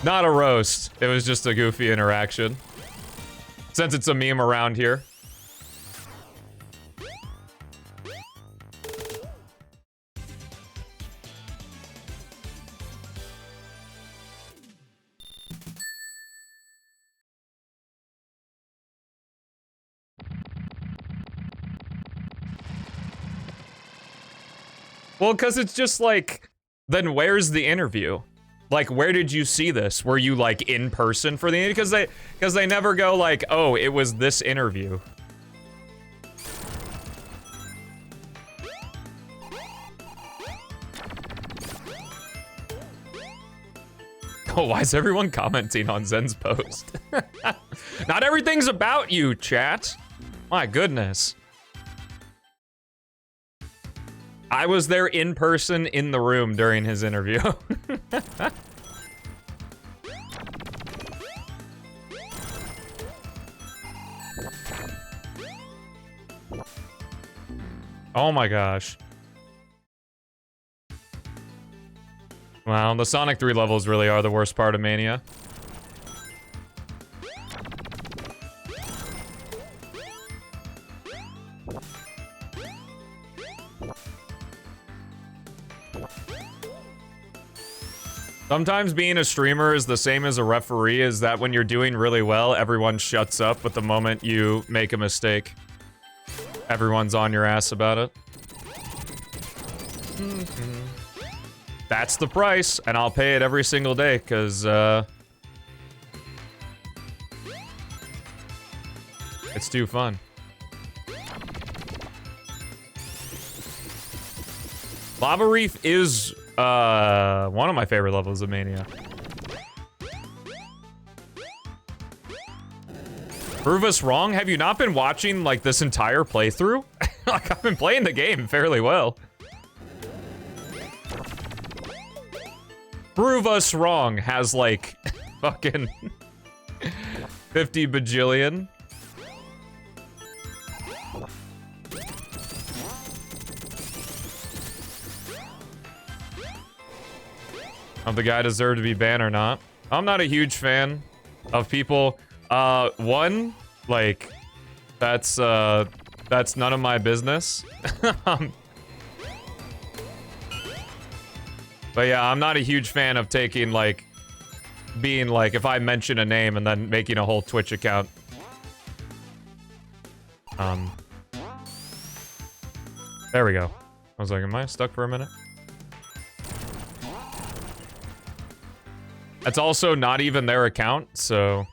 Not a roast. It was just a goofy interaction. Since it's a meme around here. Well, because it's just like, then where's the interview? Like, where did you see this? Were you, like, in person for the interview? Because they never go, like, oh, it was this interview. Oh, why is everyone commenting on Zen's post? Not everything's about you, chat. My goodness. I was there in person in the room during his interview. Oh my gosh. Wow, the Sonic 3 levels really are the worst part of Mania. Sometimes being a streamer is the same as a referee, is that when you're doing really well, everyone shuts up, but the moment you make a mistake, everyone's on your ass about it. That's the price, and I'll pay it every single day, because, it's too fun. Lava Reef is, one of my favorite levels of Mania. Prove us wrong? Have you not been watching, like, this entire playthrough? Like, I've been playing the game fairly well. Prove us wrong has, like, fucking 50 bajillion. Of the guy deserve to be banned or not. I'm not a huge fan of people. One, like, that's none of my business. But yeah, I'm not a huge fan of taking, like, being like, if I mention a name and then making a whole Twitch account. There we go. I was like, am I stuck for a minute? That's also not even their account, so...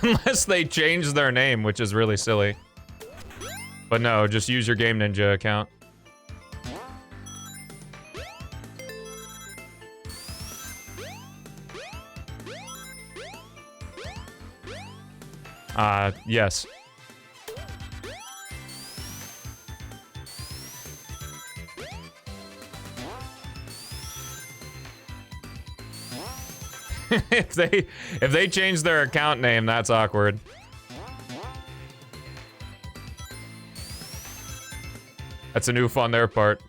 Unless they change their name, which is really silly. But no, just use your Game Ninja account. Yes. if they change their account name, that's awkward. That's a new fun their part.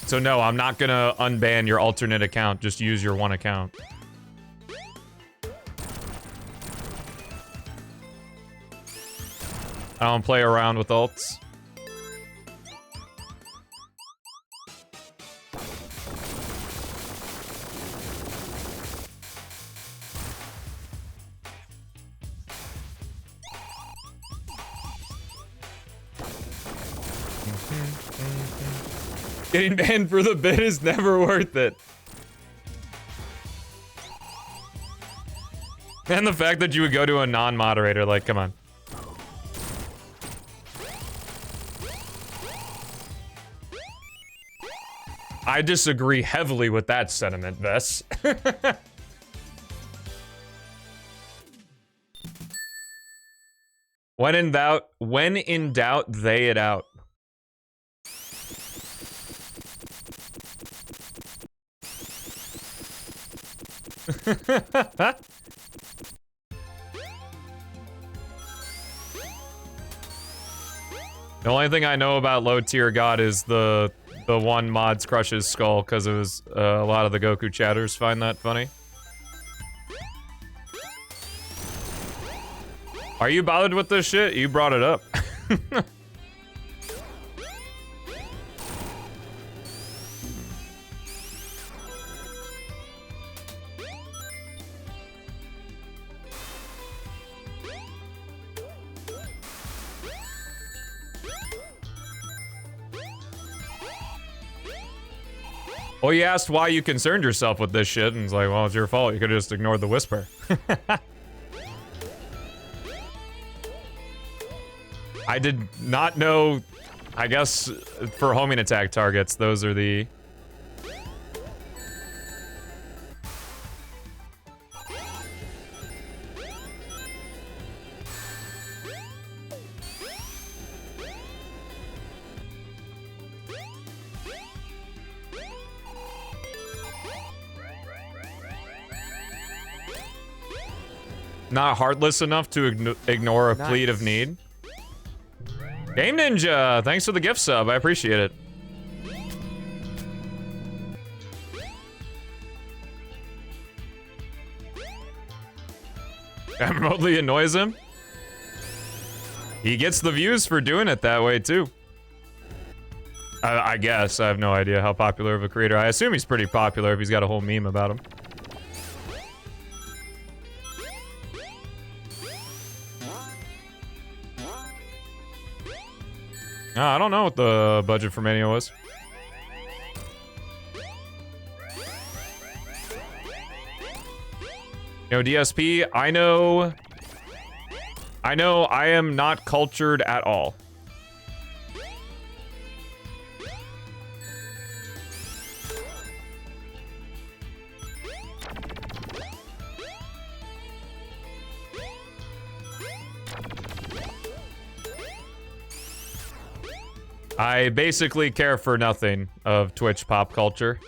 So no, I'm not gonna unban your alternate account. Just use your one account. I don't play around with ults. Getting banned for the bit is never worth it. And the fact that you would go to a non-moderator, like, come on. I disagree heavily with that sentiment, Vess. When in doubt, they it out. The only thing I know about low tier god is the one mods crushes skull, because it was a lot of the Goku chatters find that funny. Are you bothered with this shit? You brought it up. Well, you asked why you concerned yourself with this shit, and it's like, well, it's your fault. You could have just ignored the whisper. I did not know, I guess, for homing attack targets, those are the... Not heartless enough to ignore a plea of need. Game Ninja, thanks for the gift sub. I appreciate it. That remotely annoys him. He gets the views for doing it that way too. I guess. I have no idea how popular of a creator. I assume he's pretty popular if he's got a whole meme about him. I don't know what the budget for Mania was. Yo, DSP, I know I am not cultured at all. I basically care for nothing of Twitch pop culture.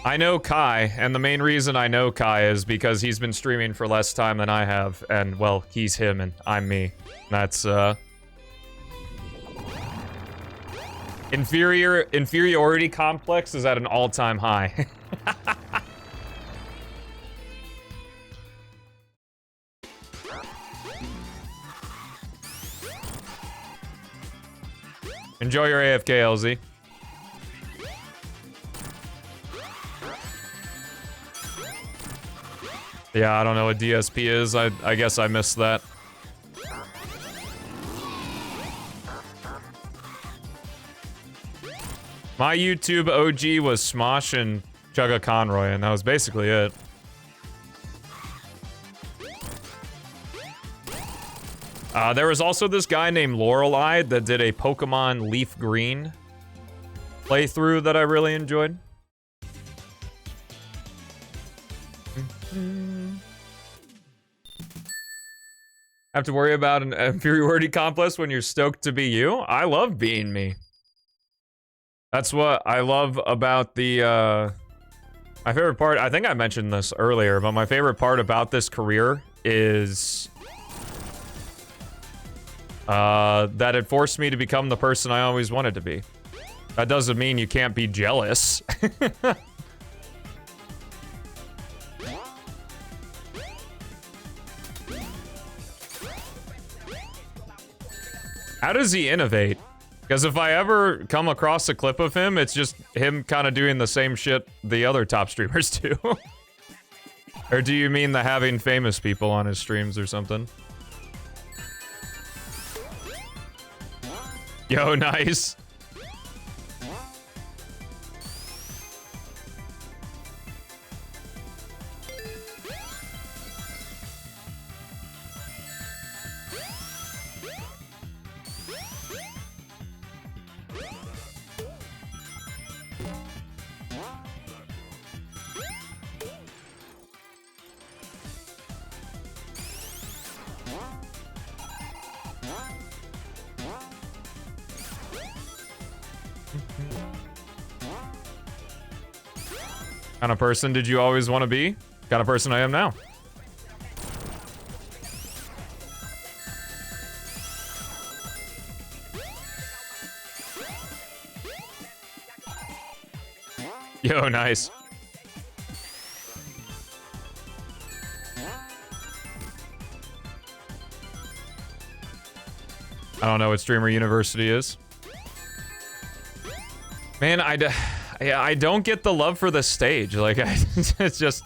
I know Kai, and the main reason I know Kai is because he's been streaming for less time than I have, and, well, he's him and I'm me. That's, inferiority complex is at an all-time high. Enjoy your AFK, LZ. Yeah, I don't know what DSP is. I guess I missed that. My YouTube OG was Smosh and Chugga Conroy, and that was basically it. There was also this guy named Lorelei that did a Pokemon Leaf Green playthrough that I really enjoyed. Have to worry about an inferiority complex when you're stoked to be you? I love being me. That's what I love about the, my favorite part, I think I mentioned this earlier, but my favorite part about this career is, that it forced me to become the person I always wanted to be. That doesn't mean you can't be jealous. How does he innovate? Because if I ever come across a clip of him, it's just him kind of doing the same shit the other top streamers do. Or do you mean the having famous people on his streams or something? Yo, nice. Kind of person did you always want to be? Kind of person I am now. Yo, nice. I don't know what Streamer University is. Man, I don't get the love for the stage. Like, it's just...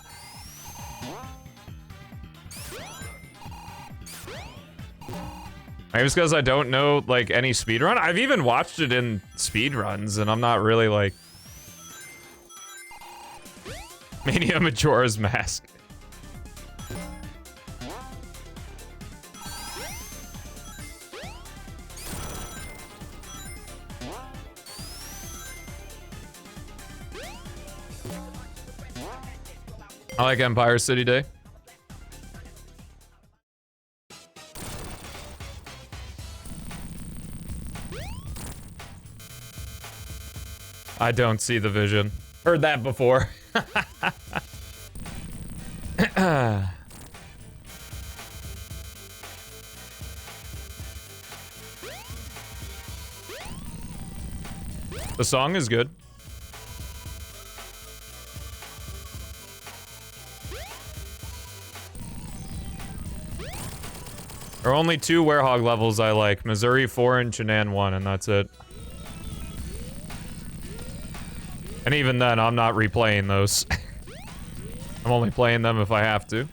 Maybe it's because I don't know, like, any speedrun. I've even watched it in speedruns, and I'm not really, like... Mania Majora's Mask. I like Empire City Day. I don't see the vision. Heard that before. The song is good. There are only 2 Werehog levels I like. Missouri 4 and Chenan 1, and that's it. And even then, I'm not replaying those. I'm only playing them if I have to.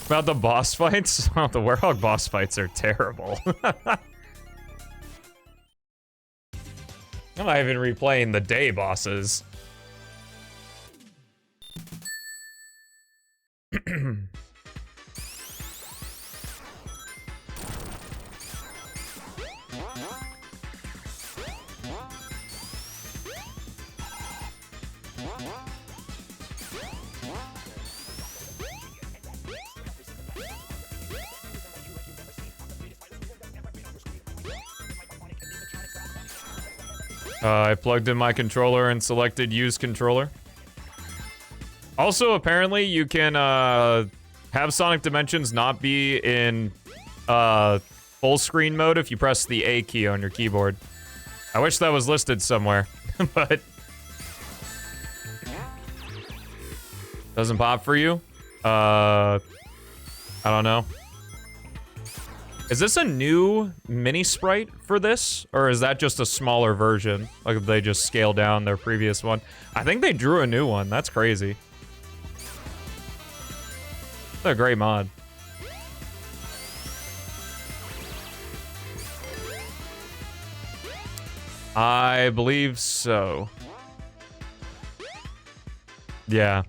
About the boss fights? Oh, the Werehog boss fights are terrible. I'm not even replaying the day bosses. I plugged in my controller and selected use controller. Also, apparently, you can have Sonic Dimensions not be in full screen mode if you press the A key on your keyboard. I wish that was listed somewhere, but doesn't pop for you. I don't know. Is this a new mini sprite for this? Or is that just a smaller version? Like they just scaled down their previous one? I think they drew a new one. That's crazy. It's a great mod. I believe so. Yeah.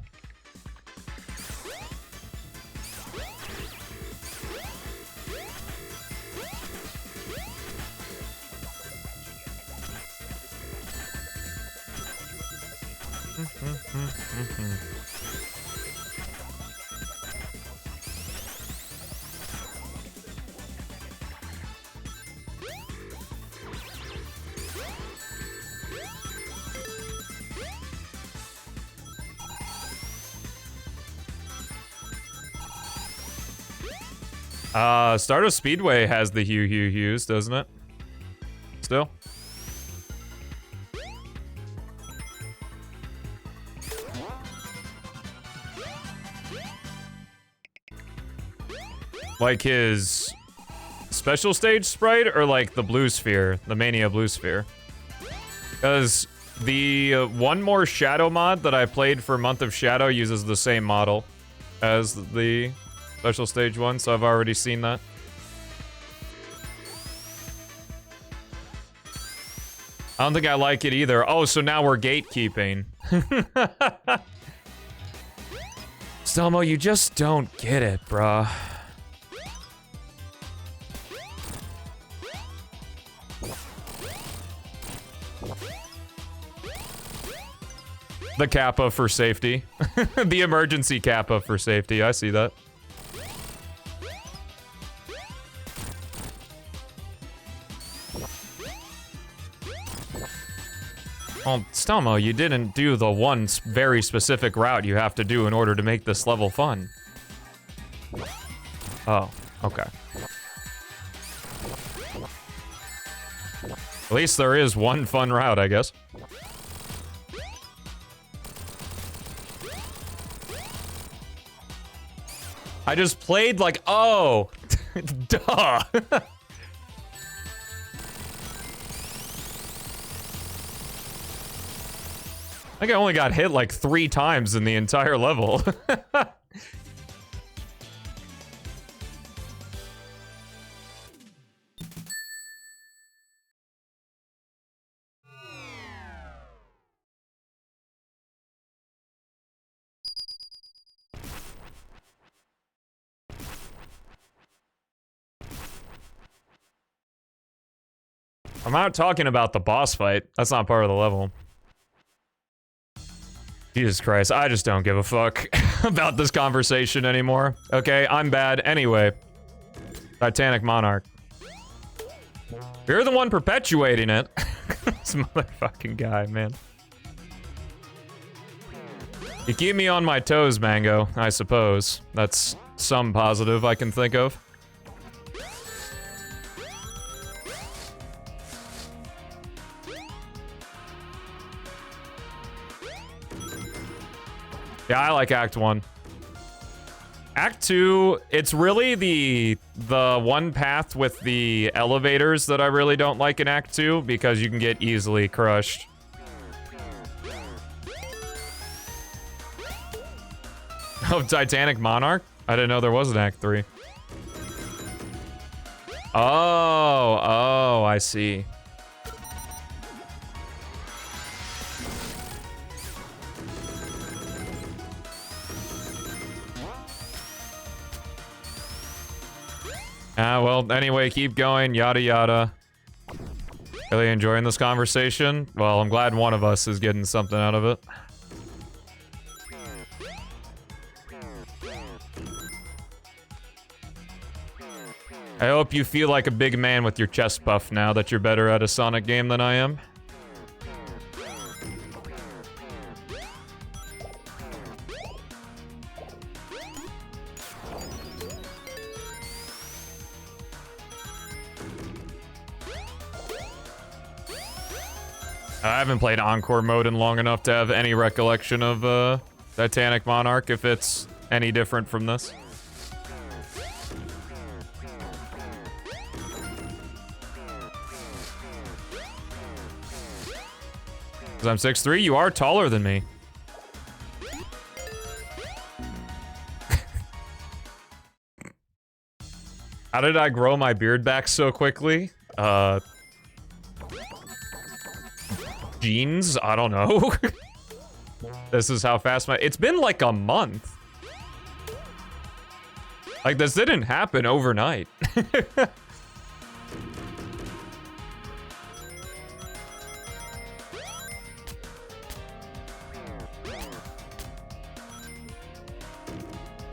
Stardust Speedway has the hues, doesn't it? Still? Like his special stage sprite or like the blue sphere, the Mania blue sphere? Because the one more Shadow mod that I played for Month of Shadow uses the same model as the special stage one, so I've already seen that. I don't think I like it either. Oh, so now we're gatekeeping. Stelmo, you just don't get it, bruh. The kappa for safety. The emergency kappa for safety. I see that. Well, Stelmo, you didn't do the one very specific route you have to do in order to make this level fun. Oh, okay. At least there is one fun route, I guess. I just played like, oh, duh. I think I only got hit like 3 times in the entire level. I'm not talking about the boss fight. That's not part of the level. Jesus Christ, I just don't give a fuck about this conversation anymore. Okay, I'm bad anyway. Titanic Monarch. You're the one perpetuating it. This motherfucking guy, man. You keep me on my toes, Mango, I suppose. That's some positive I can think of. Yeah, I like Act 1. Act 2, it's really the one path with the elevators that I really don't like in Act 2 because you can get easily crushed. Oh, Titanic Monarch? I didn't know there was an Act 3. Oh, I see. Well, anyway, keep going, yada yada. Really enjoying this conversation? Well, I'm glad one of us is getting something out of it. I hope you feel like a big man with your chest buff now that you're better at a Sonic game than I am. I haven't played Encore mode in long enough to have any recollection of Titanic Monarch, if it's any different from this. Because I'm 6'3", you are taller than me. How did I grow my beard back so quickly? Genes? I don't know. This is how fast my... It's been like a month. Like, this didn't happen overnight.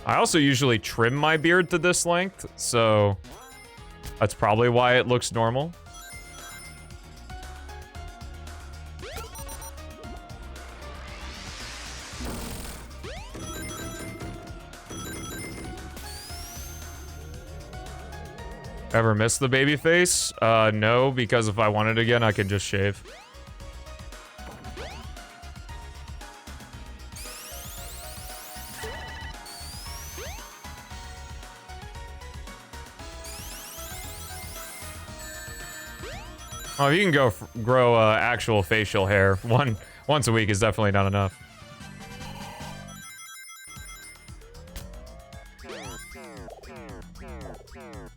I also usually trim my beard to this length, so that's probably why it looks normal. Ever miss the baby face? No, because if I want it again, I can just shave. Oh, you can go grow actual facial hair. Once a week is definitely not enough.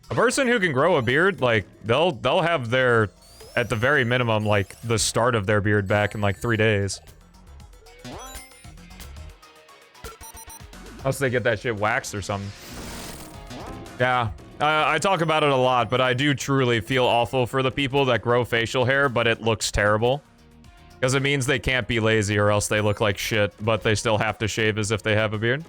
A person who can grow a beard, like, they'll have their, at the very minimum, like, the start of their beard back in, like, 3 days. Unless they get that shit waxed or something. Yeah, I talk about it a lot, but I do truly feel awful for the people that grow facial hair, but it looks terrible. Because it means they can't be lazy or else they look like shit, but they still have to shave as if they have a beard.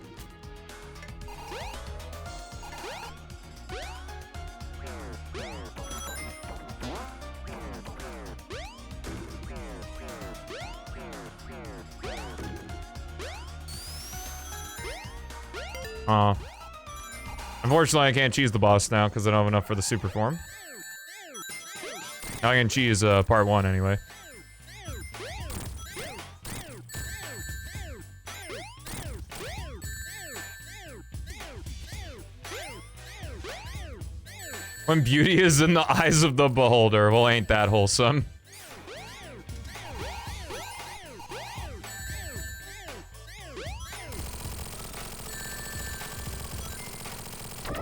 Unfortunately, I can't cheese the boss now because I don't have enough for the super form. I can cheese part 1 anyway. When beauty is in the eyes of the beholder, well, ain't that wholesome?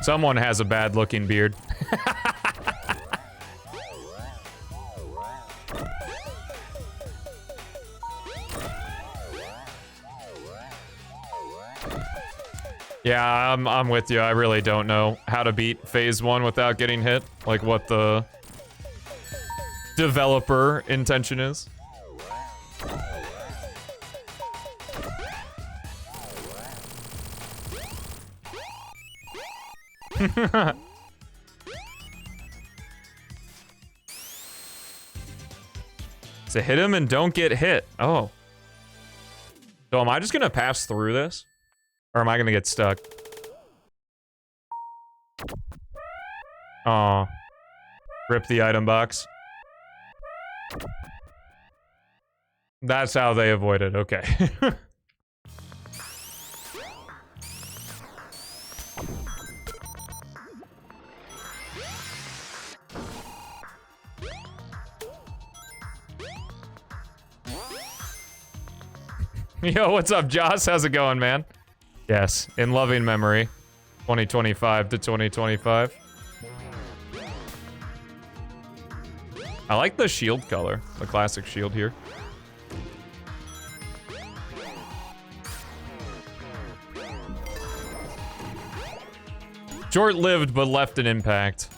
Someone has a bad-looking beard. Yeah, I'm with you. I really don't know how to beat phase 1 without getting hit. Like, what the developer intention is. So hit him and don't get hit. Oh. So am I just gonna pass through this? Or am I gonna get stuck? Aw. Rip the item box. That's how they avoid it, okay. Yo, what's up, Joss? How's it going, man? Yes, in loving memory. 2025 to 2025. I like the shield color, the classic shield here. Short-lived, but left an impact.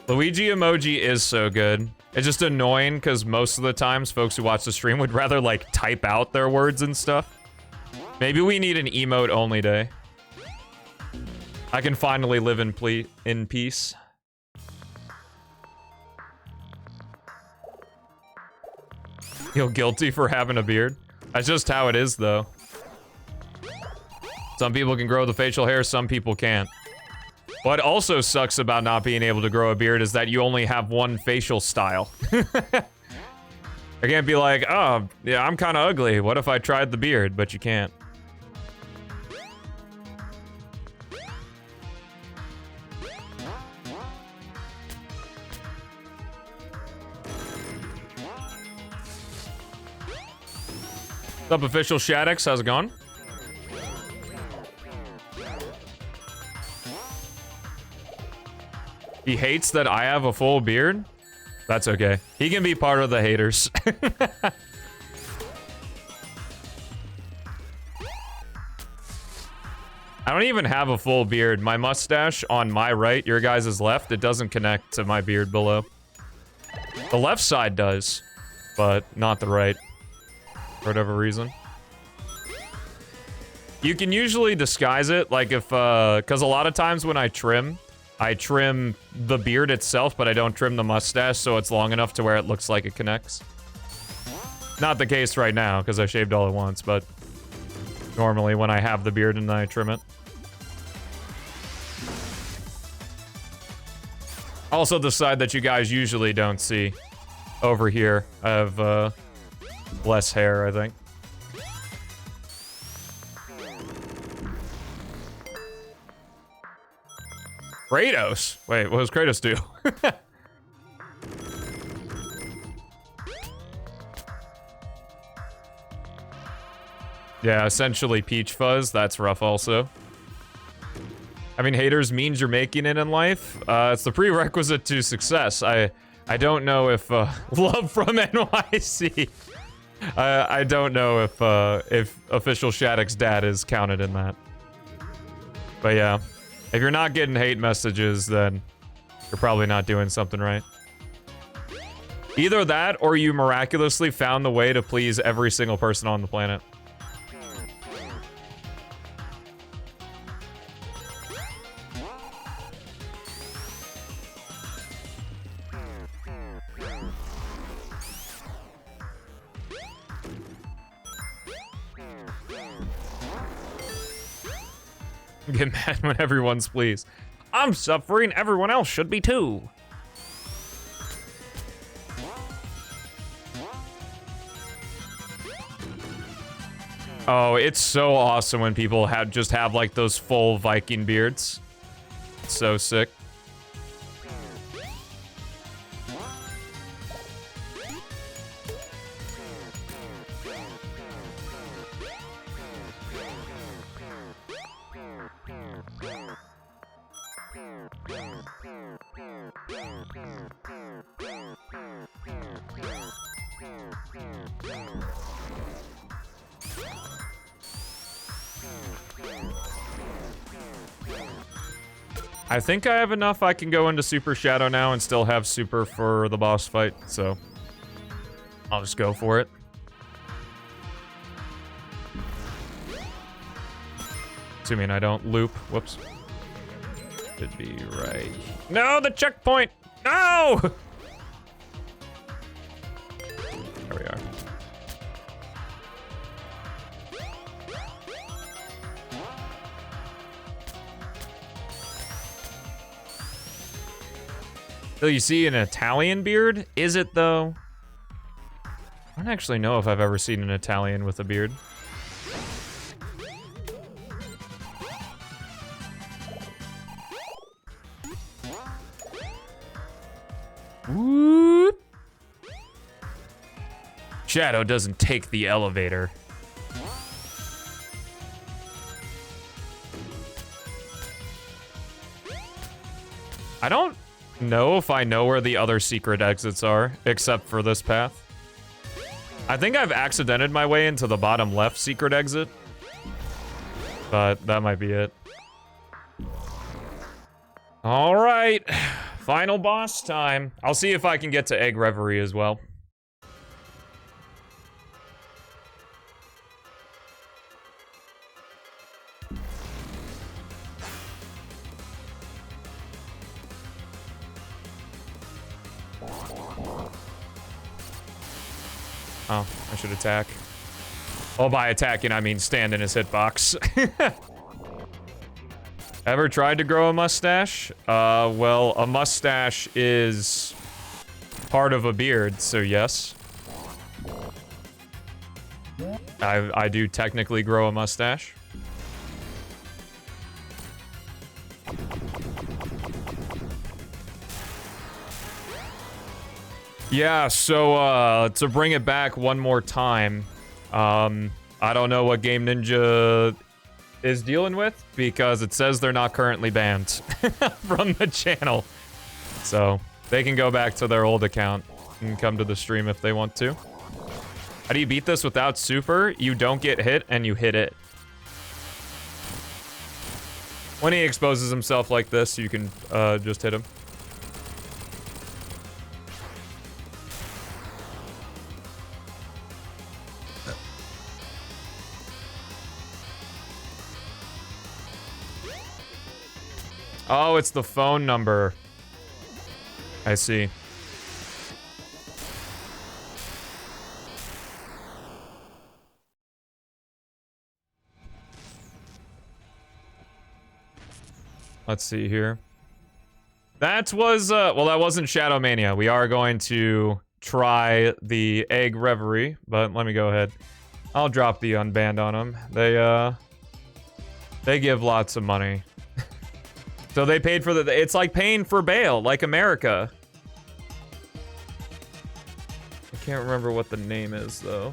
Luigi emoji is so good. It's just annoying because most of the times folks who watch the stream would rather like type out their words and stuff. Maybe we need an emote only day. I can finally live in peace. Feel guilty for having a beard. That's just how it is though. Some people can grow the facial hair, some people can't. What also sucks about not being able to grow a beard is that you only have one facial style. I can't be like, oh, yeah, I'm kind of ugly. What if I tried the beard? But you can't. What's up, official ShadowTH? How's it going? He hates that I have a full beard? That's okay. He can be part of the haters. I don't even have a full beard. My mustache on my right, your guys' left, it doesn't connect to my beard below. The left side does, but not the right. For whatever reason. You can usually disguise it, like if, because a lot of times when I trim the beard itself, but I don't trim the mustache, so it's long enough to where it looks like it connects. Not the case right now, because I shaved all at once, but normally when I have the beard and then I trim it. Also the side that you guys usually don't see over here. I have, less hair, I think. Kratos? Wait, what does Kratos do? Yeah, essentially peach fuzz. That's rough also. Having haters means you're making it in life. It's the prerequisite to success. I don't know if love from NYC. I don't know if official Shattuck's dad is counted in that. But yeah, if you're not getting hate messages, then you're probably not doing something right. Either that, or you miraculously found the way to please every single person on the planet. Get mad when everyone's pleased. I'm suffering, everyone else should be too. Oh, it's so awesome when people just have like those full Viking beards. It's so sick. I think I have enough. I can go into Super Shadow now and still have Super for the boss fight, so I'll just go for it. Assuming I don't loop. Whoops. Should be right. No, the checkpoint! No! There we are. So you see an Italian beard? Is it though? I don't actually know if I've ever seen an Italian with a beard. Whoop. Shadow doesn't take the elevator. I don't know if I know where the other secret exits are, except for this path. I think I've accidented my way into the bottom left secret exit, but that might be it. All right, final boss time. I'll see if I can get to Egg Reverie as well. Oh, I should attack. Oh, by attacking, I mean stand in his hitbox. Ever tried to grow a mustache? Well, a mustache is part of a beard, so yes. I do technically grow a mustache. Yeah, so, to bring it back one more time, I don't know what Game Ninja is dealing with, because it says they're not currently banned from the channel. So, they can go back to their old account and come to the stream if they want to. How do you beat this without super? You don't get hit, and you hit it. When he exposes himself like this, you can, just hit him. Oh, it's the phone number. I see. Let's see here. That was, well, that wasn't Shadow Mania. We are going to try the Egg Reverie, but let me go ahead. I'll drop the unbanned on them. They give lots of money. So they paid for the, it's like paying for bail, like America. I can't remember what the name is, though.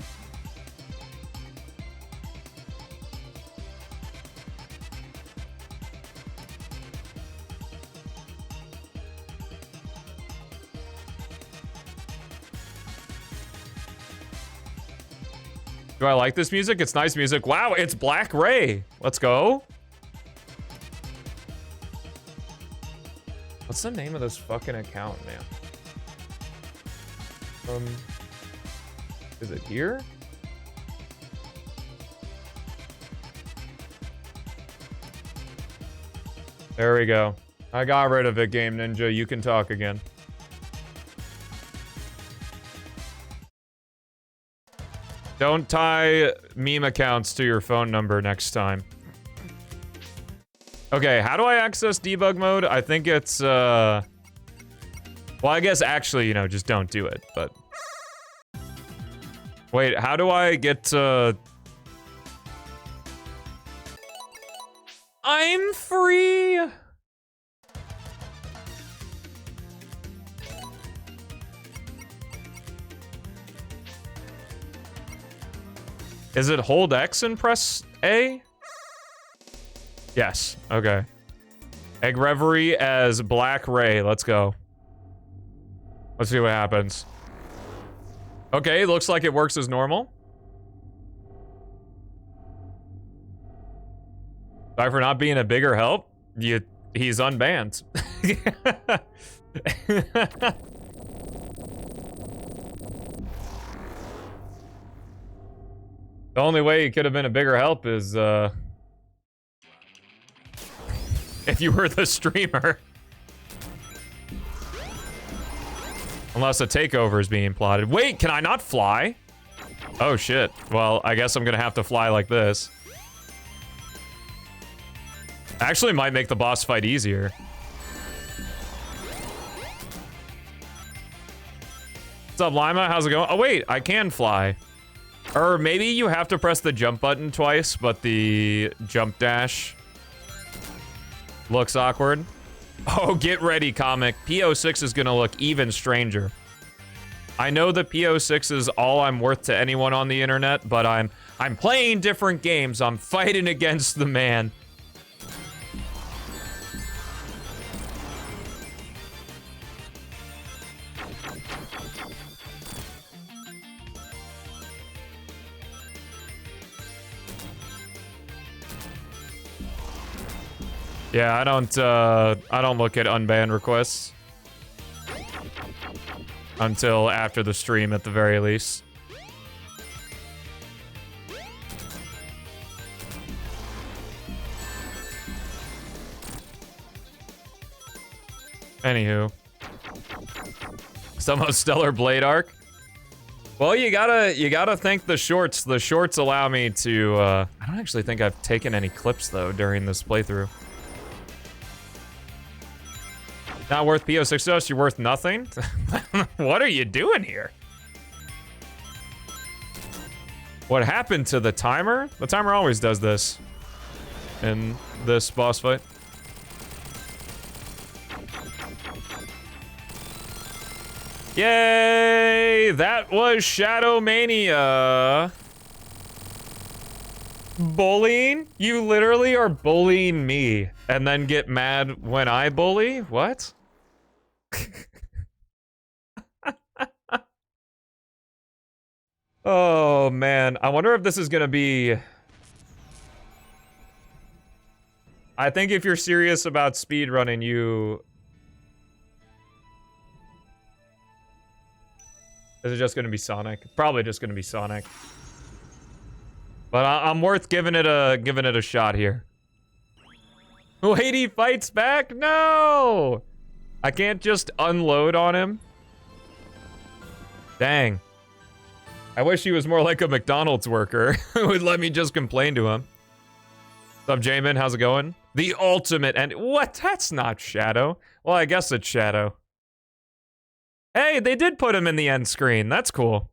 Do I like this music? It's nice music. Wow, it's Black Ray. Let's go. What's the name of this fucking account, man? Is it here? There we go. I got rid of it, Game Ninja. You can talk again. Don't tie meme accounts to your phone number next time. Okay, how do I access debug mode? I think it's, well, I guess actually, you know, just don't do it, but... Wait, how do I get to... I'm free! Is it hold X and press A? Yes, okay. Egg Reverie as Black Ray, let's go. Let's see what happens. Okay, looks like it works as normal. Sorry for not being a bigger help. He's unbanned. The only way he could have been a bigger help is, if you were the streamer. Unless a takeover is being plotted. Wait, can I not fly? Oh shit. Well, I guess I'm gonna have to fly like this. Actually might make the boss fight easier. What's up, Lima? How's it going? Oh wait, I can fly. Or maybe you have to press the jump button twice, but the jump dash looks awkward. Oh, get ready, comic. PO6 is gonna look even stranger. I know that PO6 is all I'm worth to anyone on the internet, but I'm playing different games. I'm fighting against the man. Yeah, I don't look at unbanned requests until after the stream at the very least. Anywho. Some stellar blade arc. Well, you gotta thank the shorts. The shorts allow me to, I don't actually think I've taken any clips though during this playthrough. Not worth PO6 dust, you're worth nothing? What are you doing here? What happened to the timer? The timer always does this in this boss fight. Yay! That was Shadow Mania. Bullying? You literally are bullying me and then get mad when I bully? What? Oh man, I wonder if this is gonna be... I think if you're serious about speedrunning, you... Is it just gonna be Sonic? Probably just gonna be Sonic. But I'm worth giving it a shot here. Wait, he fights back? No! I can't just unload on him. Dang. I wish he was more like a McDonald's worker who would let me just complain to him. What's up, Jamin? How's it going? The ultimate end. What? That's not Shadow. Well, I guess it's Shadow. Hey, they did put him in the end screen. That's cool.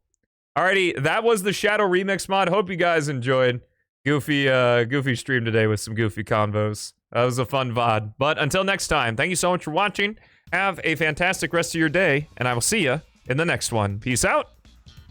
Alrighty, that was the Shadow Remix mod. Hope you guys enjoyed. Goofy stream today with some goofy convos. That was a fun VOD. But until next time, thank you so much for watching. Have a fantastic rest of your day, and I will see you in the next one. Peace out.